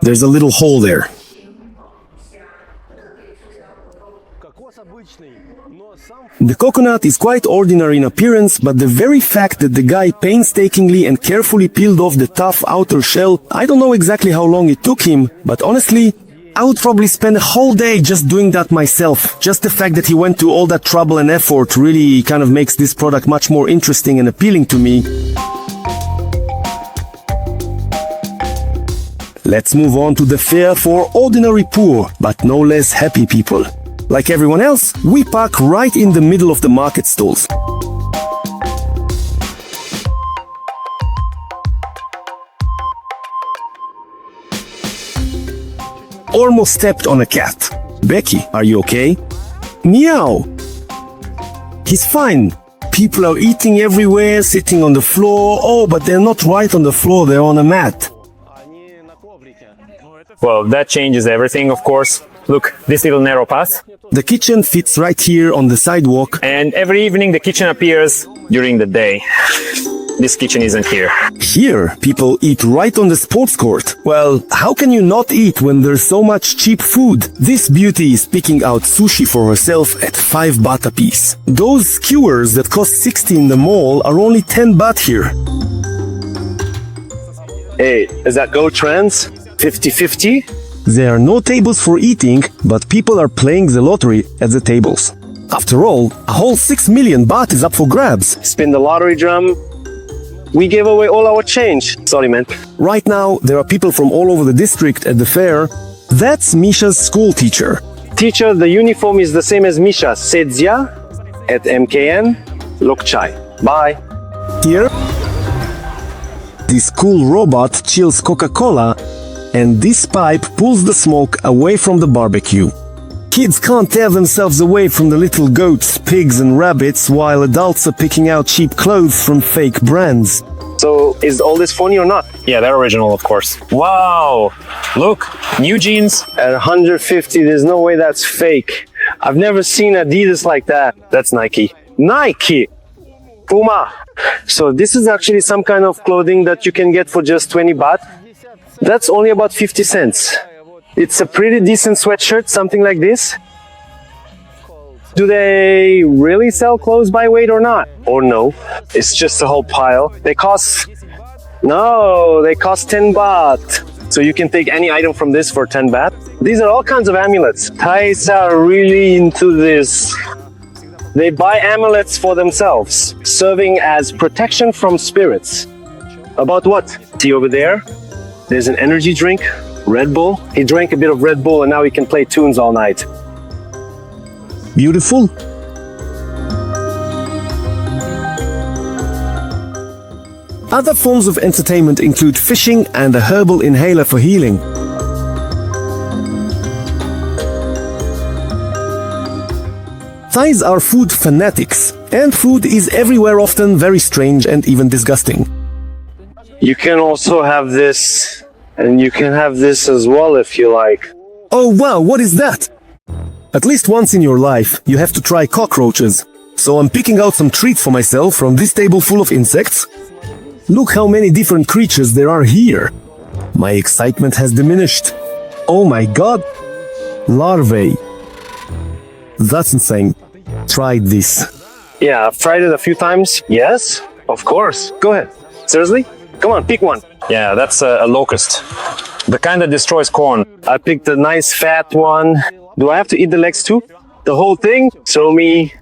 there's a little hole there. The coconut is quite ordinary in appearance, but the very fact that the guy painstakingly and carefully peeled off the tough outer shell, I don't know exactly how long it took him, but honestly, I would probably spend a whole day just doing that myself. Just the fact that he went to all that trouble and effort really kind of makes this product much more interesting and appealing to me. Let's move on to the fare for ordinary poor, but no less happy people. Like everyone else, we park right in the middle of the market stalls. Almost stepped on a cat. Becky, are you okay? Meow! He's fine. People are eating everywhere, sitting on the floor. Oh, but they're not right on the floor, they're on a mat. Well, that changes everything, of course. Look, this little narrow path. The kitchen fits right here on the sidewalk. And every evening the kitchen appears during the day. This kitchen isn't here. Here, people eat right on the sports court. Well, how can you not eat when there's so much cheap food? This beauty is picking out sushi for herself at 5 baht a piece. Those skewers that cost 60 in the mall are only 10 baht here. Hey, does that go trans? 50-50? There are no tables for eating, but people are playing the lottery at the tables. After all, a whole 6 million baht is up for grabs. Spin the lottery drum. We gave away all our change. Sorry, man. Right now, there are people from all over the district at the fair. That's Misha's school teacher. Teacher, the uniform is the same as Misha. Sedzia at MKN Lokchai. Bye. Here, this cool robot chills Coca-Cola, and this pipe pulls the smoke away from the barbecue. Kids can't tear themselves away from the little goats, pigs and rabbits while adults are picking out cheap clothes from fake brands. So, is all this phony or not? Yeah, they're original, of course. Wow! Look, new jeans. At 150, there's no way that's fake. I've never seen Adidas like that. That's Nike. Nike! Puma! So this is actually some kind of clothing that you can get for just 20 baht. That's only about 50 cents. It's a pretty decent sweatshirt, something like this. Do they really sell clothes by weight or not? Or no? It's just a whole pile. They cost 10 baht. So you can take any item from this for 10 baht. These are all kinds of amulets. Thais are really into this. They buy amulets for themselves, serving as protection from spirits. About what? See over there? There's an energy drink, Red Bull. He drank a bit of Red Bull and now he can play tunes all night. Beautiful. Other forms of entertainment include fishing and a herbal inhaler for healing. Thais are food fanatics, and food is everywhere often very strange and even disgusting. You can also have this, and you can have this as well if you like. Oh wow, what is that? At least once in your life, you have to try cockroaches. So I'm picking out some treats for myself from this table full of insects. Look how many different creatures there are here. My excitement has diminished. Oh my god! Larvae. That's insane. Try this. Yeah, I've tried it a few times. Yes, of course. Go ahead. Seriously? Come on, pick one. Yeah, that's a locust. The kind that destroys corn. I picked a nice fat one. Do I have to eat the legs too? The whole thing? Show me.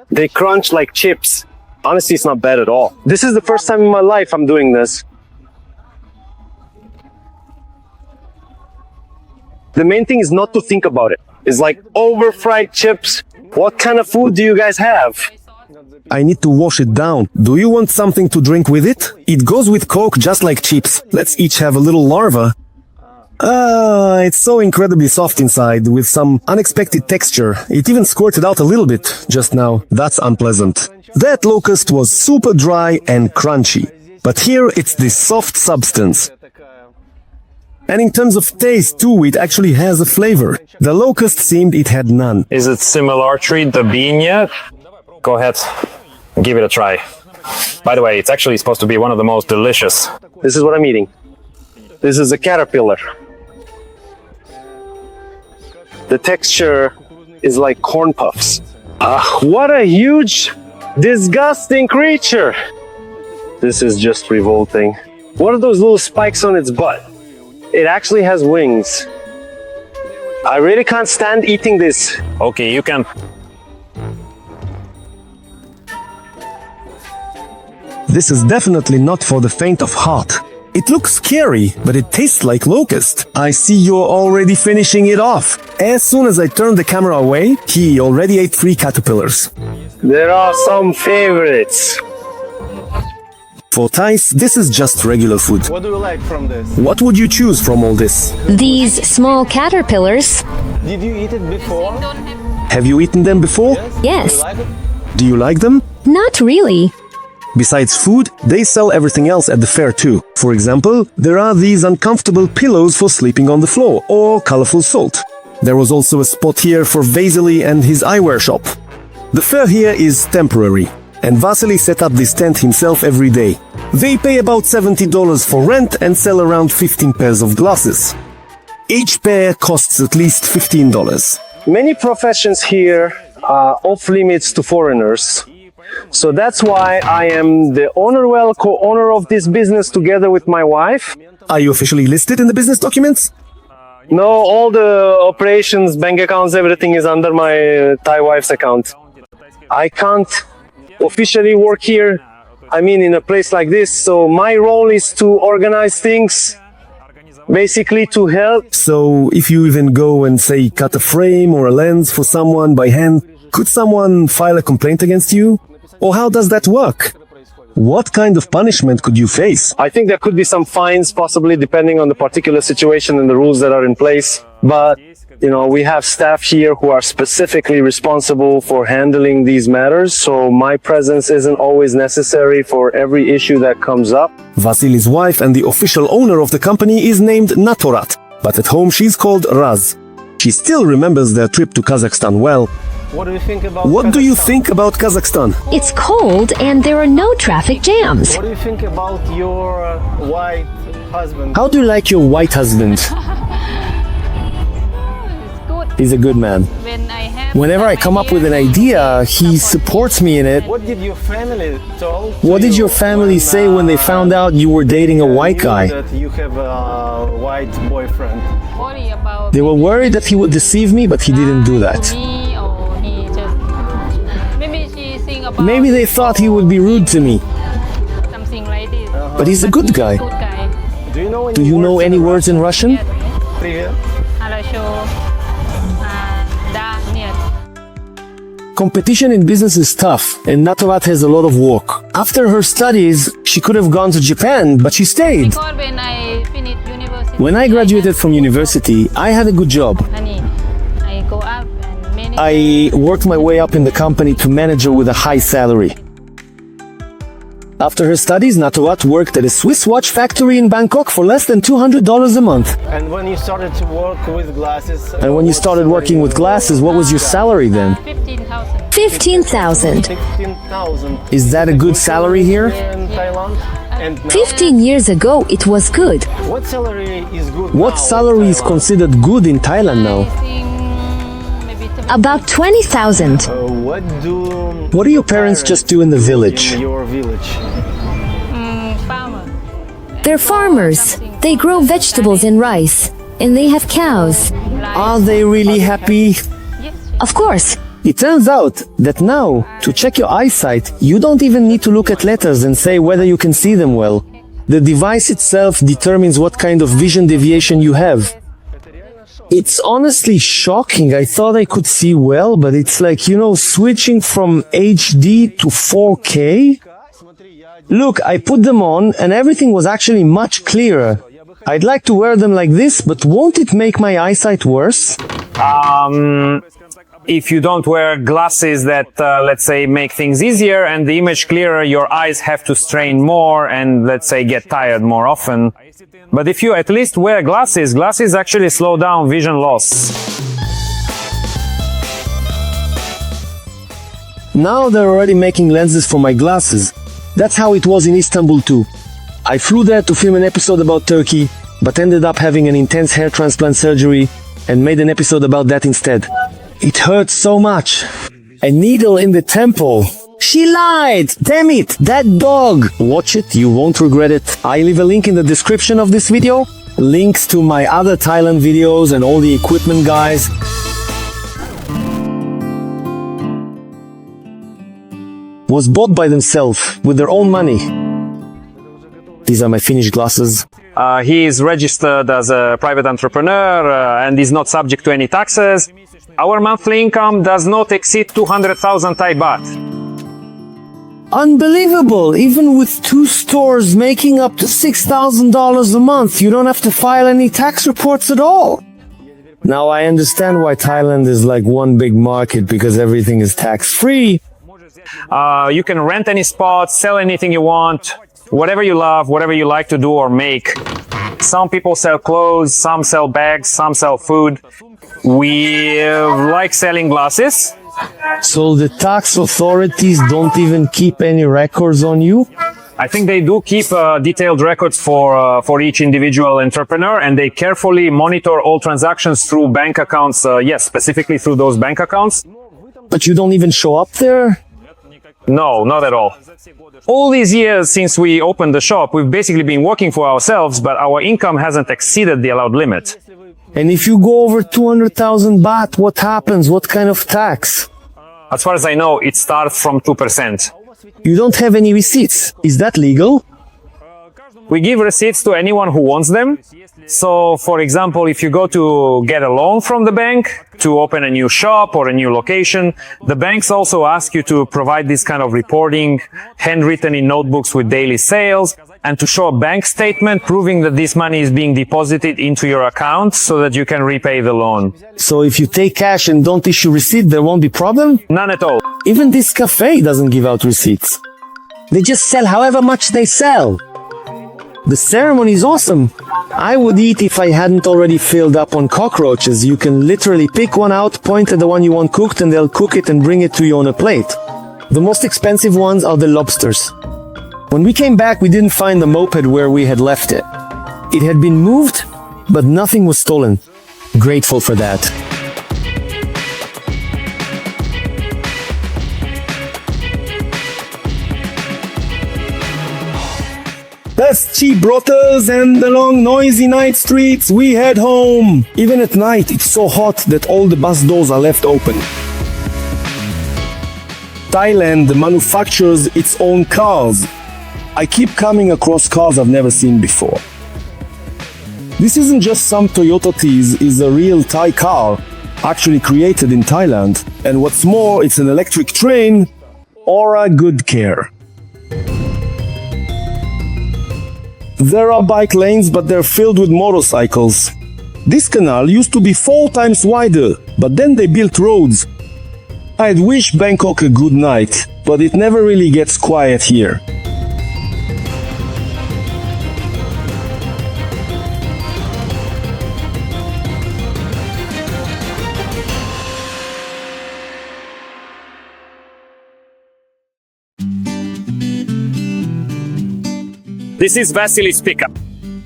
They crunch like chips. Honestly, it's not bad at all. This is the first time in my life I'm doing this. The main thing is not to think about it. It's like over-fried chips. What kind of food do you guys have? I need to wash it down. Do you want something to drink with it? It goes with Coke just like chips. Let's each have a little larva. It's so incredibly soft inside with some unexpected texture. It even squirted out a little bit just now. That's unpleasant. That locust was super dry and crunchy. But here it's this soft substance. And in terms of taste too, it actually has a flavor. The locust seemed it had none. Is it similar to the bean yet? Go ahead, give it a try. By the way, it's actually supposed to be one of the most delicious. This is what I'm eating. This is a caterpillar. The texture is like corn puffs. What a huge, disgusting creature. This is just revolting. What are those little spikes on its butt? It actually has wings. I really can't stand eating this. Okay, you can. This is definitely not for the faint of heart. It looks scary, but it tastes like locust. I see you're already finishing it off. As soon as I turned the camera away, he already ate 3 caterpillars. There are some favorites. For Thais, this is just regular food. What do you like from this? What would you choose from all this? These small caterpillars. Did you eat it before? Have you eaten them before? Yes. Do you like them? Not really. Besides food, they sell everything else at the fair too. For example, there are these uncomfortable pillows for sleeping on the floor, or colorful salt. There was also a spot here for Vasily and his eyewear shop. The fair here is temporary, and Vasily set up this tent himself every day. They pay about $70 for rent and sell around 15 pairs of glasses. Each pair costs at least $15. Many professions here are off limits to foreigners. So that's why I am the owner, co-owner of this business together with my wife. Are you officially listed in the business documents? No, all the operations, bank accounts, everything is under my Thai wife's account. I can't officially work here. I mean, in a place like this. So my role is to organize things, basically to help. So if you even go and say cut a frame or a lens for someone by hand, could someone file a complaint against you? Or how does that work? What kind of punishment could you face? I think there could be some fines, possibly depending on the particular situation and the rules that are in place. But, you know, we have staff here who are specifically responsible for handling these matters. So my presence isn't always necessary for every issue that comes up. Vasily's wife and the official owner of the company is named Natorat, but at home she's called Raz. She still remembers their trip to Kazakhstan well. What do you think about What do you think about Kazakhstan? It's cold and there are no traffic jams. What do you think about your white husband? How do you like your white husband? He's a good man. Whenever I come up with an idea, he supports me in it. What did your family tell? What did your family say when they found out you were dating a white guy? That you have a white boyfriend. They were worried that he would deceive me, but he didn't do that. Maybe they thought he would be rude to me. But he's a good guy. Do you know any words in Russian? Competition in business is tough, and Natorat has a lot of work. After her studies, she could have gone to Japan, but she stayed. When I graduated from university, I had a good job. I worked my way up in the company to manager with a high salary. After her studies, Natorat worked at a Swiss watch factory in Bangkok for less than $200 a month. And when you started to work with glasses? And when you started working with glasses, what was your salary then? 15,000. 15,000 Is that a good salary here? in Thailand. And now, 15 years ago, it was good. what salary is good? What now in salary is Thailand? considered good in Thailand now? About 20,000. What do your parents just do in the village? In your village? They're farmers. They grow vegetables and rice. And they have cows. Are they really happy? Of course. It turns out that now, to check your eyesight, you don't even need to look at letters and say whether you can see them well. The device itself determines what kind of vision deviation you have. It's honestly shocking. I thought I could see well, but it's like, you know, switching from HD to 4K. Look, I put them on and everything was actually much clearer. I'd like to wear them like this, but won't it make my eyesight worse? If you don't wear glasses that, let's say, make things easier and the image clearer, your eyes have to strain more and, let's say, get tired more often. But if you at least wear glasses, glasses actually slow down vision loss. Now they're already making lenses for my glasses. That's how it was in Istanbul too. I flew there to film an episode about Turkey, but ended up having an intense hair transplant surgery and made an episode about that instead. It hurt so much. A needle in the temple. She lied! Damn it! That dog! Watch it, you won't regret it. I leave a link in the description of this video. Links to my other Thailand videos and all the equipment guys. Was bought by themselves with their own money. These are my finished glasses. He is registered as a private entrepreneur and is not subject to any taxes. Our monthly income does not exceed 200,000 Thai baht. Unbelievable! Even with 2 stores making up to $6,000 a month, you don't have to file any tax reports at all. Now I understand why Thailand is like one big market, because everything is tax-free. You can rent any spot, sell anything you want, whatever you love, whatever you like to do or make. Some people sell clothes, some sell bags, some sell food. We like selling glasses. So the tax authorities don't even keep any records on you? I think they do keep detailed records for each individual entrepreneur, and they carefully monitor all transactions through bank accounts. Yes, specifically through those bank accounts. But you don't even show up there? No, not at all. All these years since we opened the shop, we've basically been working for ourselves, but our income hasn't exceeded the allowed limit. And if you go over 200,000 baht, what happens? What kind of tax? As far as I know, it starts from 2%. You don't have any receipts. Is that legal? We give receipts to anyone who wants them. So, for example, if you go to get a loan from the bank to open a new shop or a new location, the banks also ask you to provide this kind of reporting, handwritten in notebooks with daily sales, and to show a bank statement proving that this money is being deposited into your account so that you can repay the loan. So if you take cash and don't issue receipt, there won't be problem? None at all. Even this cafe doesn't give out receipts. They just sell however much they sell. The ceremony is awesome. I would eat if I hadn't already filled up on cockroaches. You can literally pick one out, point at the one you want cooked, and they'll cook it and bring it to you on a plate. The most expensive ones are the lobsters. When we came back, we didn't find the moped where we had left it. It had been moved, but nothing was stolen. Grateful for that. Past cheap brothels and along noisy night streets, we head home. Even at night, it's so hot that all the bus doors are left open. Thailand manufactures its own cars. I keep coming across cars I've never seen before. This isn't just some Toyota T's, it's a real Thai car, actually created in Thailand. And what's more, it's an electric train or a good care. There are bike lanes, but they're filled with motorcycles. This canal used to be 4 times wider, but then they built roads. I'd wish Bangkok a good night, but it never really gets quiet here. This is Vasily's pickup.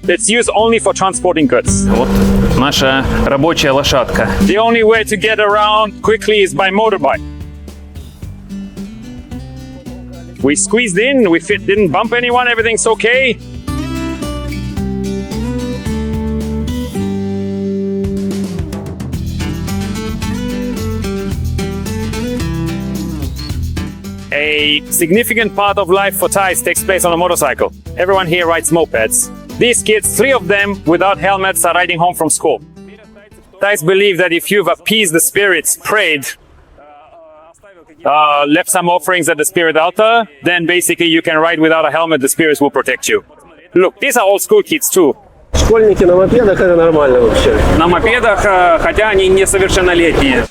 It's used only for transporting goods. Вот наша рабочая лошадка. The only way to get around quickly is by motorbike. We squeezed in, we fit, didn't bump anyone, everything's okay. A significant part of life for Thais takes place on a motorcycle. Everyone here rides mopeds. These kids, 3 of them without helmets, are riding home from school. Thais believe that if you've appeased the spirits, prayed, left some offerings at the spirit altar, then basically you can ride without a helmet, the spirits will protect you. Look, these are old school kids too. Школьники на мопедах это нормально вообще. На мопедах, хотя они несовершеннолетние.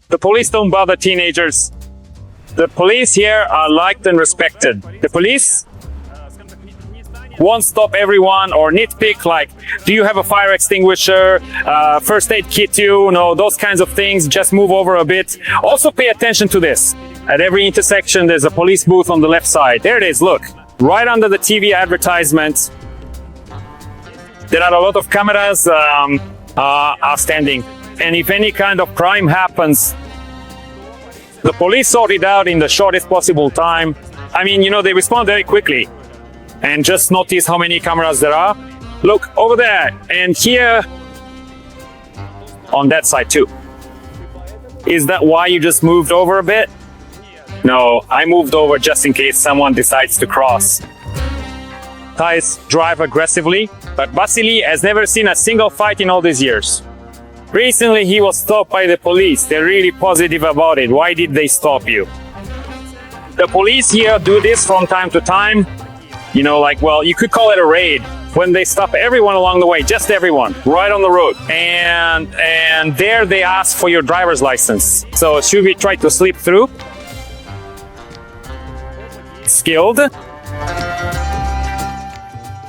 The police don't bother teenagers. The police here are liked and respected. The police won't stop everyone or nitpick like, do you have a fire extinguisher, first aid kit, those kinds of things. Just move over a bit. Also pay attention to this. At every intersection, there's a police booth on the left side. There it is, look. Right under the TV advertisement. There are a lot of cameras are standing. And if any kind of crime happens, the police sort it out in the shortest possible time. I mean, they respond very quickly. And just notice how many cameras there are. Look, over there, and here, on that side too. Is that why you just moved over a bit? No, I moved over just in case someone decides to cross. Thais drive aggressively, but Vasily has never seen a single fight in all these years. Recently, he was stopped by the police. They're really positive about it. Why did they stop you? The police here do this from time to time. You could call it a raid. When they stop everyone along the way, just everyone, right on the road. And there they ask for your driver's license. So should we try to slip through? Skilled.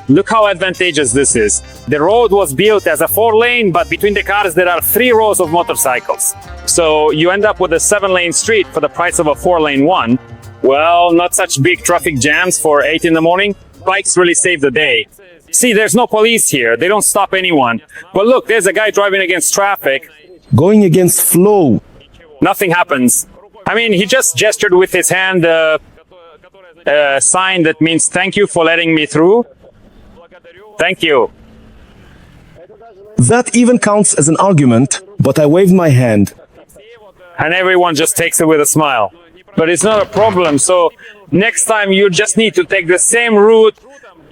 Look how advantageous this is. The road was built as a 4-lane, but between the cars there are 3 rows of motorcycles. So you end up with a 7-lane street for the price of a 4-lane one. Well, not such big traffic jams for 8 in the morning. Bikes really save the day. See, there's no police here. They don't stop anyone. But look, there's a guy driving against traffic. Going against flow. Nothing happens. I mean, he just gestured with his hand a sign that means thank you for letting me through. Thank you. That even counts as an argument, but I waved my hand. And everyone just takes it with a smile. but it's not a problem. So next time you just need to take the same route,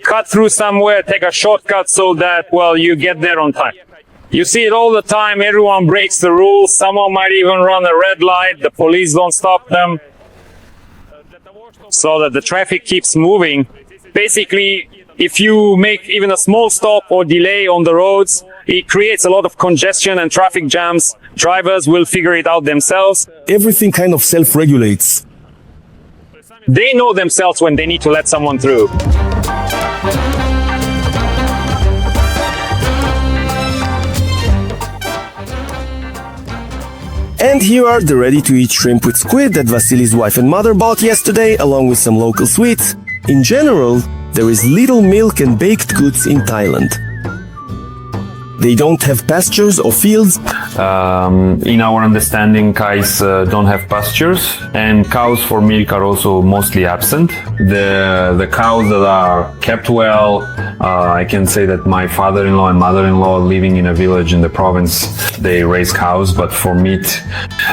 cut through somewhere, take a shortcut so that, well, you get there on time. You see it all the time. Everyone breaks the rules. Someone might even run a red light. The police don't stop them, so that the traffic keeps moving. Basically, if you make even a small stop or delay on the roads, it creates a lot of congestion and traffic jams. Drivers will figure it out themselves. Everything kind of self-regulates. They know themselves when they need to let someone through. And here are the ready-to-eat shrimp with squid that Vasily's wife and mother bought yesterday, along with some local sweets. In general, there is little milk and baked goods in Thailand. They don't have pastures or fields. In our understanding, cows don't have pastures, and cows for milk are also mostly absent. The cows that are kept well, I can say that my father-in-law and mother-in-law living in a village in the province, they raise cows, but for meat,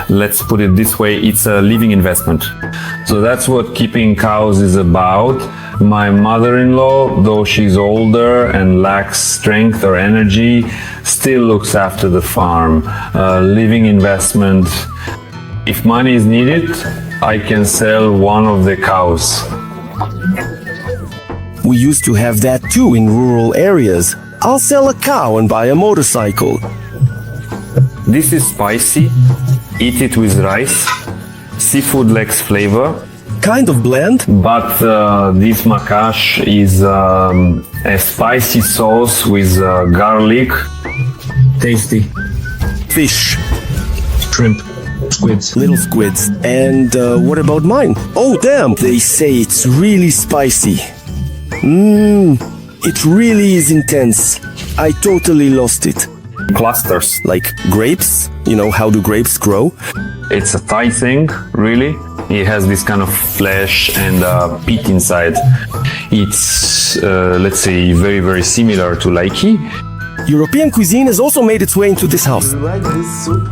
let's put it this way, it's a living investment. So that's what keeping cows is about. My mother-in-law, though she's older and lacks strength or energy, still looks after the farm. Living investment. If money is needed, I can sell one of the cows. We used to have that too in rural areas. I'll sell a cow and buy a motorcycle. This is spicy. Eat it with rice. Seafood lacks flavor. Kind of bland. But this makash is a spicy sauce with garlic. Tasty. Fish. Shrimp. Squids. Little squids. And what about mine? Oh damn, they say it's really spicy. It really is intense. I totally lost it. Clusters. Like grapes? You know, how do grapes grow? It's a Thai thing, really. It has this kind of flesh and pit inside. It's, let's say, very, very similar to laiki. European cuisine has also made its way into this house. You like this soup?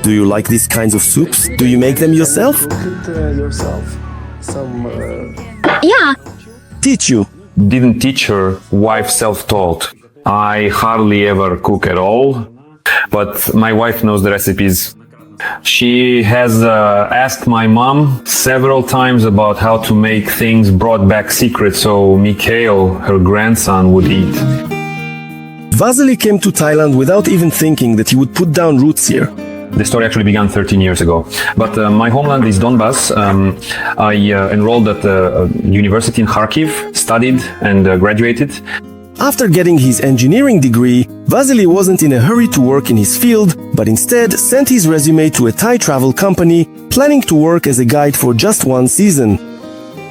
Do you like these kinds of soups? Do you make them yourself? Cook it yourself. Some. Yeah. Teach you. Didn't teach her, wife self-taught. I hardly ever cook at all, but my wife knows the recipes. She has asked my mom several times about how to make things, brought back secrets so Mikhail, her grandson, would eat. Vasily came to Thailand without even thinking that he would put down roots here. The story actually began 13 years ago. But my homeland is Donbass. I enrolled at the university in Kharkiv, studied and graduated. After getting his engineering degree, Vasily wasn't in a hurry to work in his field, but instead sent his resume to a Thai travel company, planning to work as a guide for just one season.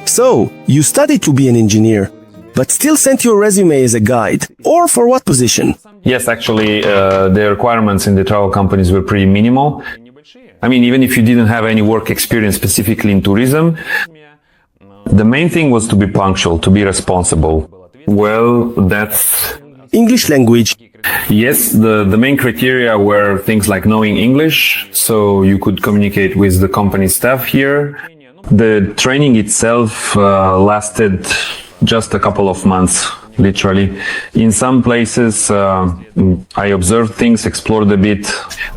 So, you studied to be an engineer, but still sent your resume as a guide. Or for what position? Yes, actually, the requirements in the travel companies were pretty minimal. I mean, even if you didn't have any work experience specifically in tourism, the main thing was to be punctual, to be responsible. Well, that's... English language. Yes, the main criteria were things like knowing English, so you could communicate with the company staff here. The training itself lasted just a couple of months, literally. In some places, I observed things, explored a bit.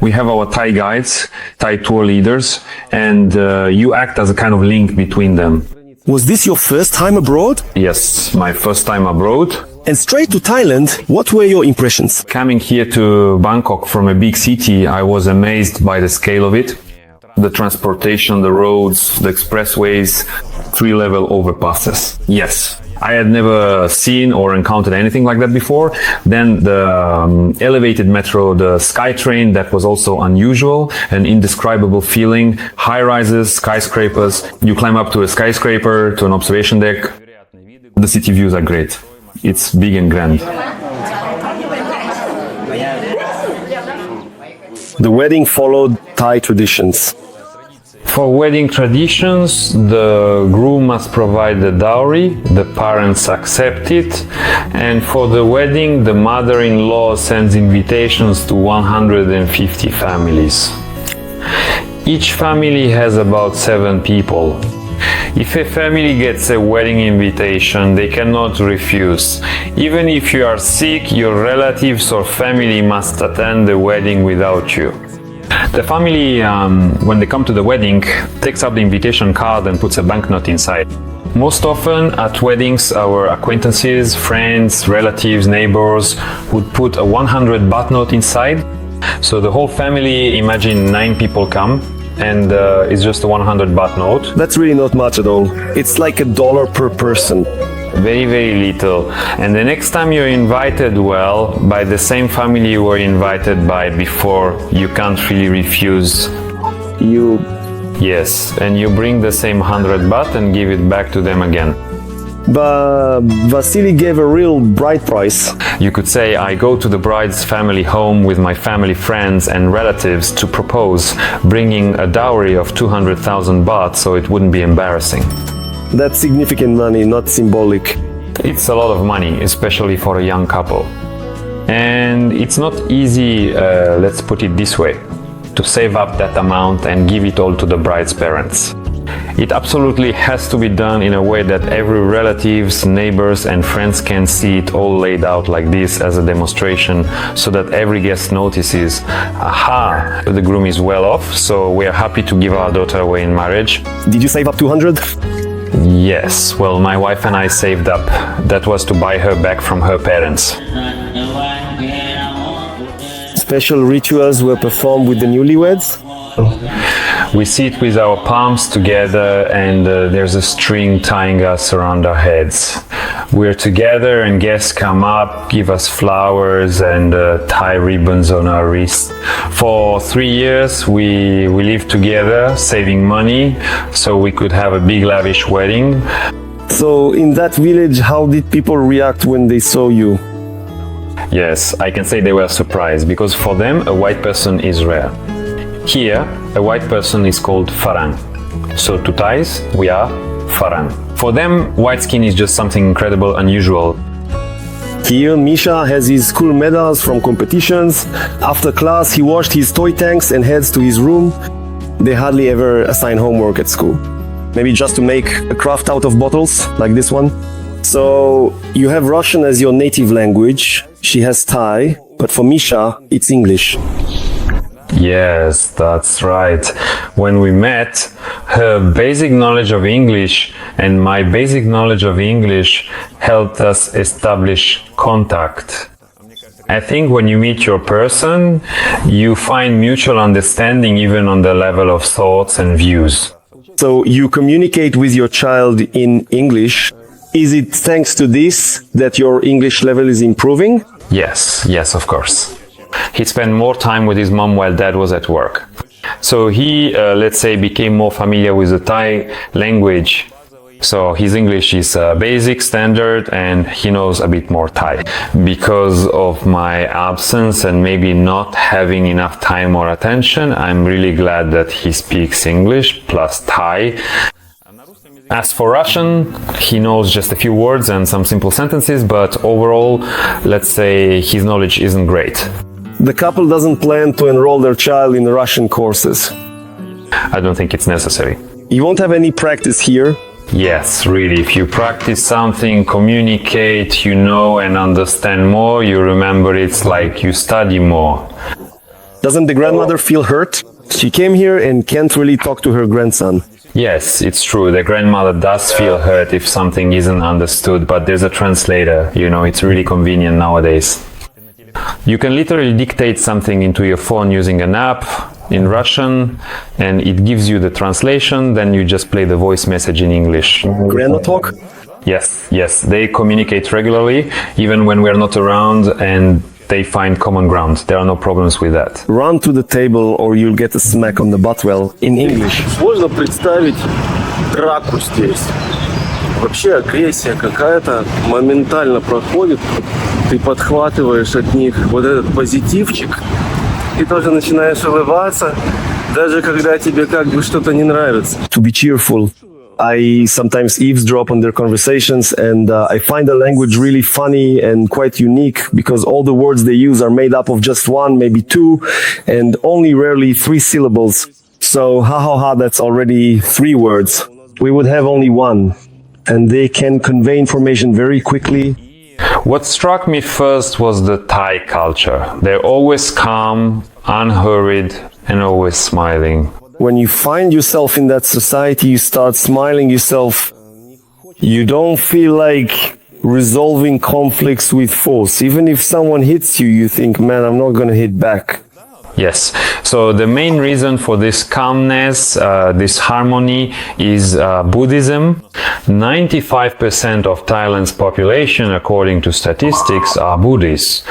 We have our Thai guides, Thai tour leaders, and you act as a kind of link between them. Was this your first time abroad? Yes, my first time abroad. And straight to Thailand, what were your impressions? Coming here to Bangkok from a big city, I was amazed by the scale of it. The transportation, the roads, the expressways, 3-level overpasses. Yes, I had never seen or encountered anything like that before. Then the elevated metro, the SkyTrain, that was also unusual, an indescribable feeling. High rises, skyscrapers. You climb up to a skyscraper, to an observation deck. The city views are great. It's big and grand. The wedding followed Thai traditions. For wedding traditions, the groom must provide the dowry, the parents accept it, and for the wedding, the mother-in-law sends invitations to 150 families. Each family has about 7 people. If a family gets a wedding invitation, they cannot refuse. Even if you are sick, your relatives or family must attend the wedding without you. The family, when they come to the wedding, takes out the invitation card and puts a banknote inside. Most often at weddings, our acquaintances, friends, relatives, neighbors would put a 100 baht note inside. So the whole family, imagine 9 people come, and it's just a 100 baht note. That's really not much at all. It's like $1 per person. Very, very little. And the next time you're invited, well, by the same family you were invited by before, you can't really refuse. Yes, and you bring the same 100 baht and give it back to them again. But Vasily gave a real bride price. You could say I go to the bride's family home with my family, friends and relatives to propose, bringing a dowry of 200,000 baht so it wouldn't be embarrassing. That's significant money, not symbolic. It's a lot of money, especially for a young couple. And it's not easy, let's put it this way, to save up that amount and give it all to the bride's parents. It absolutely has to be done in a way that every relatives, neighbors and friends can see it all laid out like this as a demonstration, so that every guest notices, aha, the groom is well off, so we are happy to give our daughter away in marriage. Did you save up 200? Yes, well, my wife and I saved up. That was to buy her back from her parents. Special rituals were performed with the newlyweds? We sit with our palms together and there's a string tying us around our heads. We're together and guests come up, give us flowers and tie ribbons on our wrists. For 3 years we lived together, saving money so we could have a big lavish wedding. So in that village, how did people react when they saw you? Yes, I can say they were surprised because for them a white person is rare. Here, a white person is called Farang. So to Thais, we are Farang. For them, white skin is just something incredible, unusual. Here, Misha has his school medals from competitions. After class, he washed his toy tanks and heads to his room. They hardly ever assign homework at school. Maybe just to make a craft out of bottles, like this one. So, you have Russian as your native language. She has Thai, but for Misha, it's English. Yes, that's right. When we met, her basic knowledge of English and my basic knowledge of English helped us establish contact. I think when you meet your person, you find mutual understanding even on the level of thoughts and views. So you communicate with your child in English. Is it thanks to this that your English level is improving? Yes, of course. He spent more time with his mom while dad was at work. So he, let's say, became more familiar with the Thai language. So his English is basic, standard, and he knows a bit more Thai. Because of my absence and maybe not having enough time or attention, I'm really glad that he speaks English plus Thai. As for Russian, he knows just a few words and some simple sentences, but overall, let's say his knowledge isn't great. The couple doesn't plan to enroll their child in Russian courses. I don't think it's necessary. You won't have any practice here? Yes, really. If you practice something, communicate, you know and understand more, you remember it's like you study more. Doesn't the grandmother feel hurt? She came here and can't really talk to her grandson. Yes, it's true. The grandmother does feel hurt if something isn't understood, but there's a translator. You know, it's really convenient nowadays. You can literally dictate something into your phone using an app in Russian, and it gives you the translation, then you just play the voice message in English. Grandma talk? Yes, they communicate regularly, even when we're not around, and they find common ground. There are no problems with that. Run to the table or you'll get a smack on the butt well in English. Сложно представить драку здесь. Вообще агрессия какая-то моментально проходит. Ты подхватываешь от них вот этот позитивчик и тоже начинаешь улыбаться, даже когда тебе как бы что-то не нравится. To be cheerful. I sometimes eavesdrop on their conversations and I find the language really funny and quite unique because all the words they use are made up of just one, maybe two, and only rarely 3 syllables. So, ha, that's already 3 words. We would have only one, and they can convey information very quickly. What struck me first was the Thai culture. They're always calm, unhurried, and always smiling. When you find yourself in that society, you start smiling yourself. You don't feel like resolving conflicts with force. Even if someone hits you, you think, man, I'm not gonna hit back. Yes, so the main reason for this calmness, this harmony is Buddhism. 95% of Thailand's population, according to statistics, are Buddhists.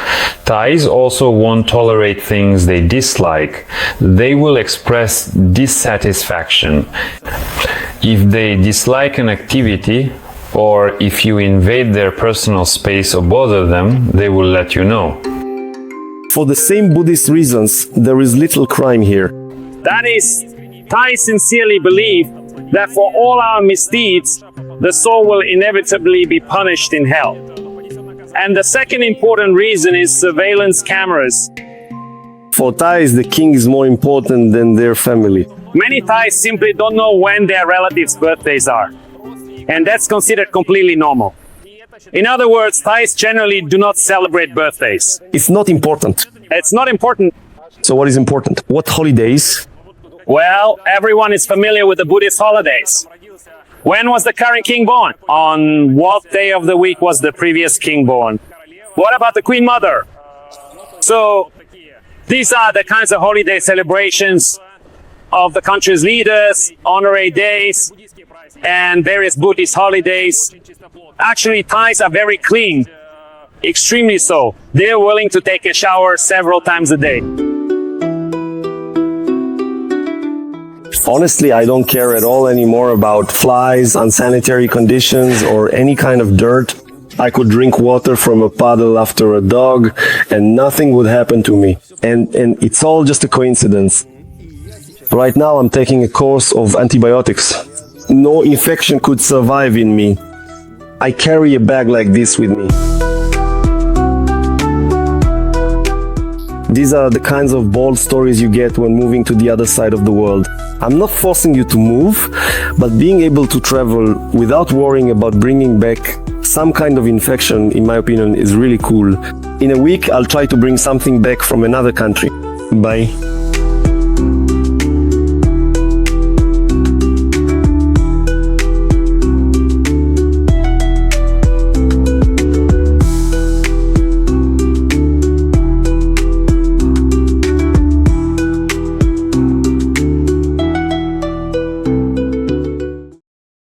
Thais also won't tolerate things they dislike. They will express dissatisfaction. If they dislike an activity, or if you invade their personal space or bother them, they will let you know. For the same Buddhist reasons, there is little crime here. That is, Thais sincerely believe that for all our misdeeds, the soul will inevitably be punished in hell. And the second important reason is surveillance cameras. For Thais, the king is more important than their family. Many Thais simply don't know when their relatives' birthdays are. And that's considered completely normal. In other words, Thais generally do not celebrate birthdays. It's not important. It's not important. So what is important? What holidays? Well, everyone is familiar with the Buddhist holidays. When was the current king born? On what day of the week was the previous king born? What about the Queen Mother? So, these are the kinds of holiday celebrations of the country's leaders, honorary days, and various Buddhist holidays. Actually, Thais are very clean, extremely so. They're willing to take a shower several times a day. Honestly, I don't care at all anymore about flies, unsanitary conditions, or any kind of dirt. I could drink water from a puddle after a dog, and nothing would happen to me. And it's all just a coincidence. Right now, I'm taking a course of antibiotics. No infection could survive in me. I carry a bag like this with me. These are the kinds of bold stories you get when moving to the other side of the world. I'm not forcing you to move, but being able to travel without worrying about bringing back some kind of infection, in my opinion, is really cool. In a week, I'll try to bring something back from another country. Bye.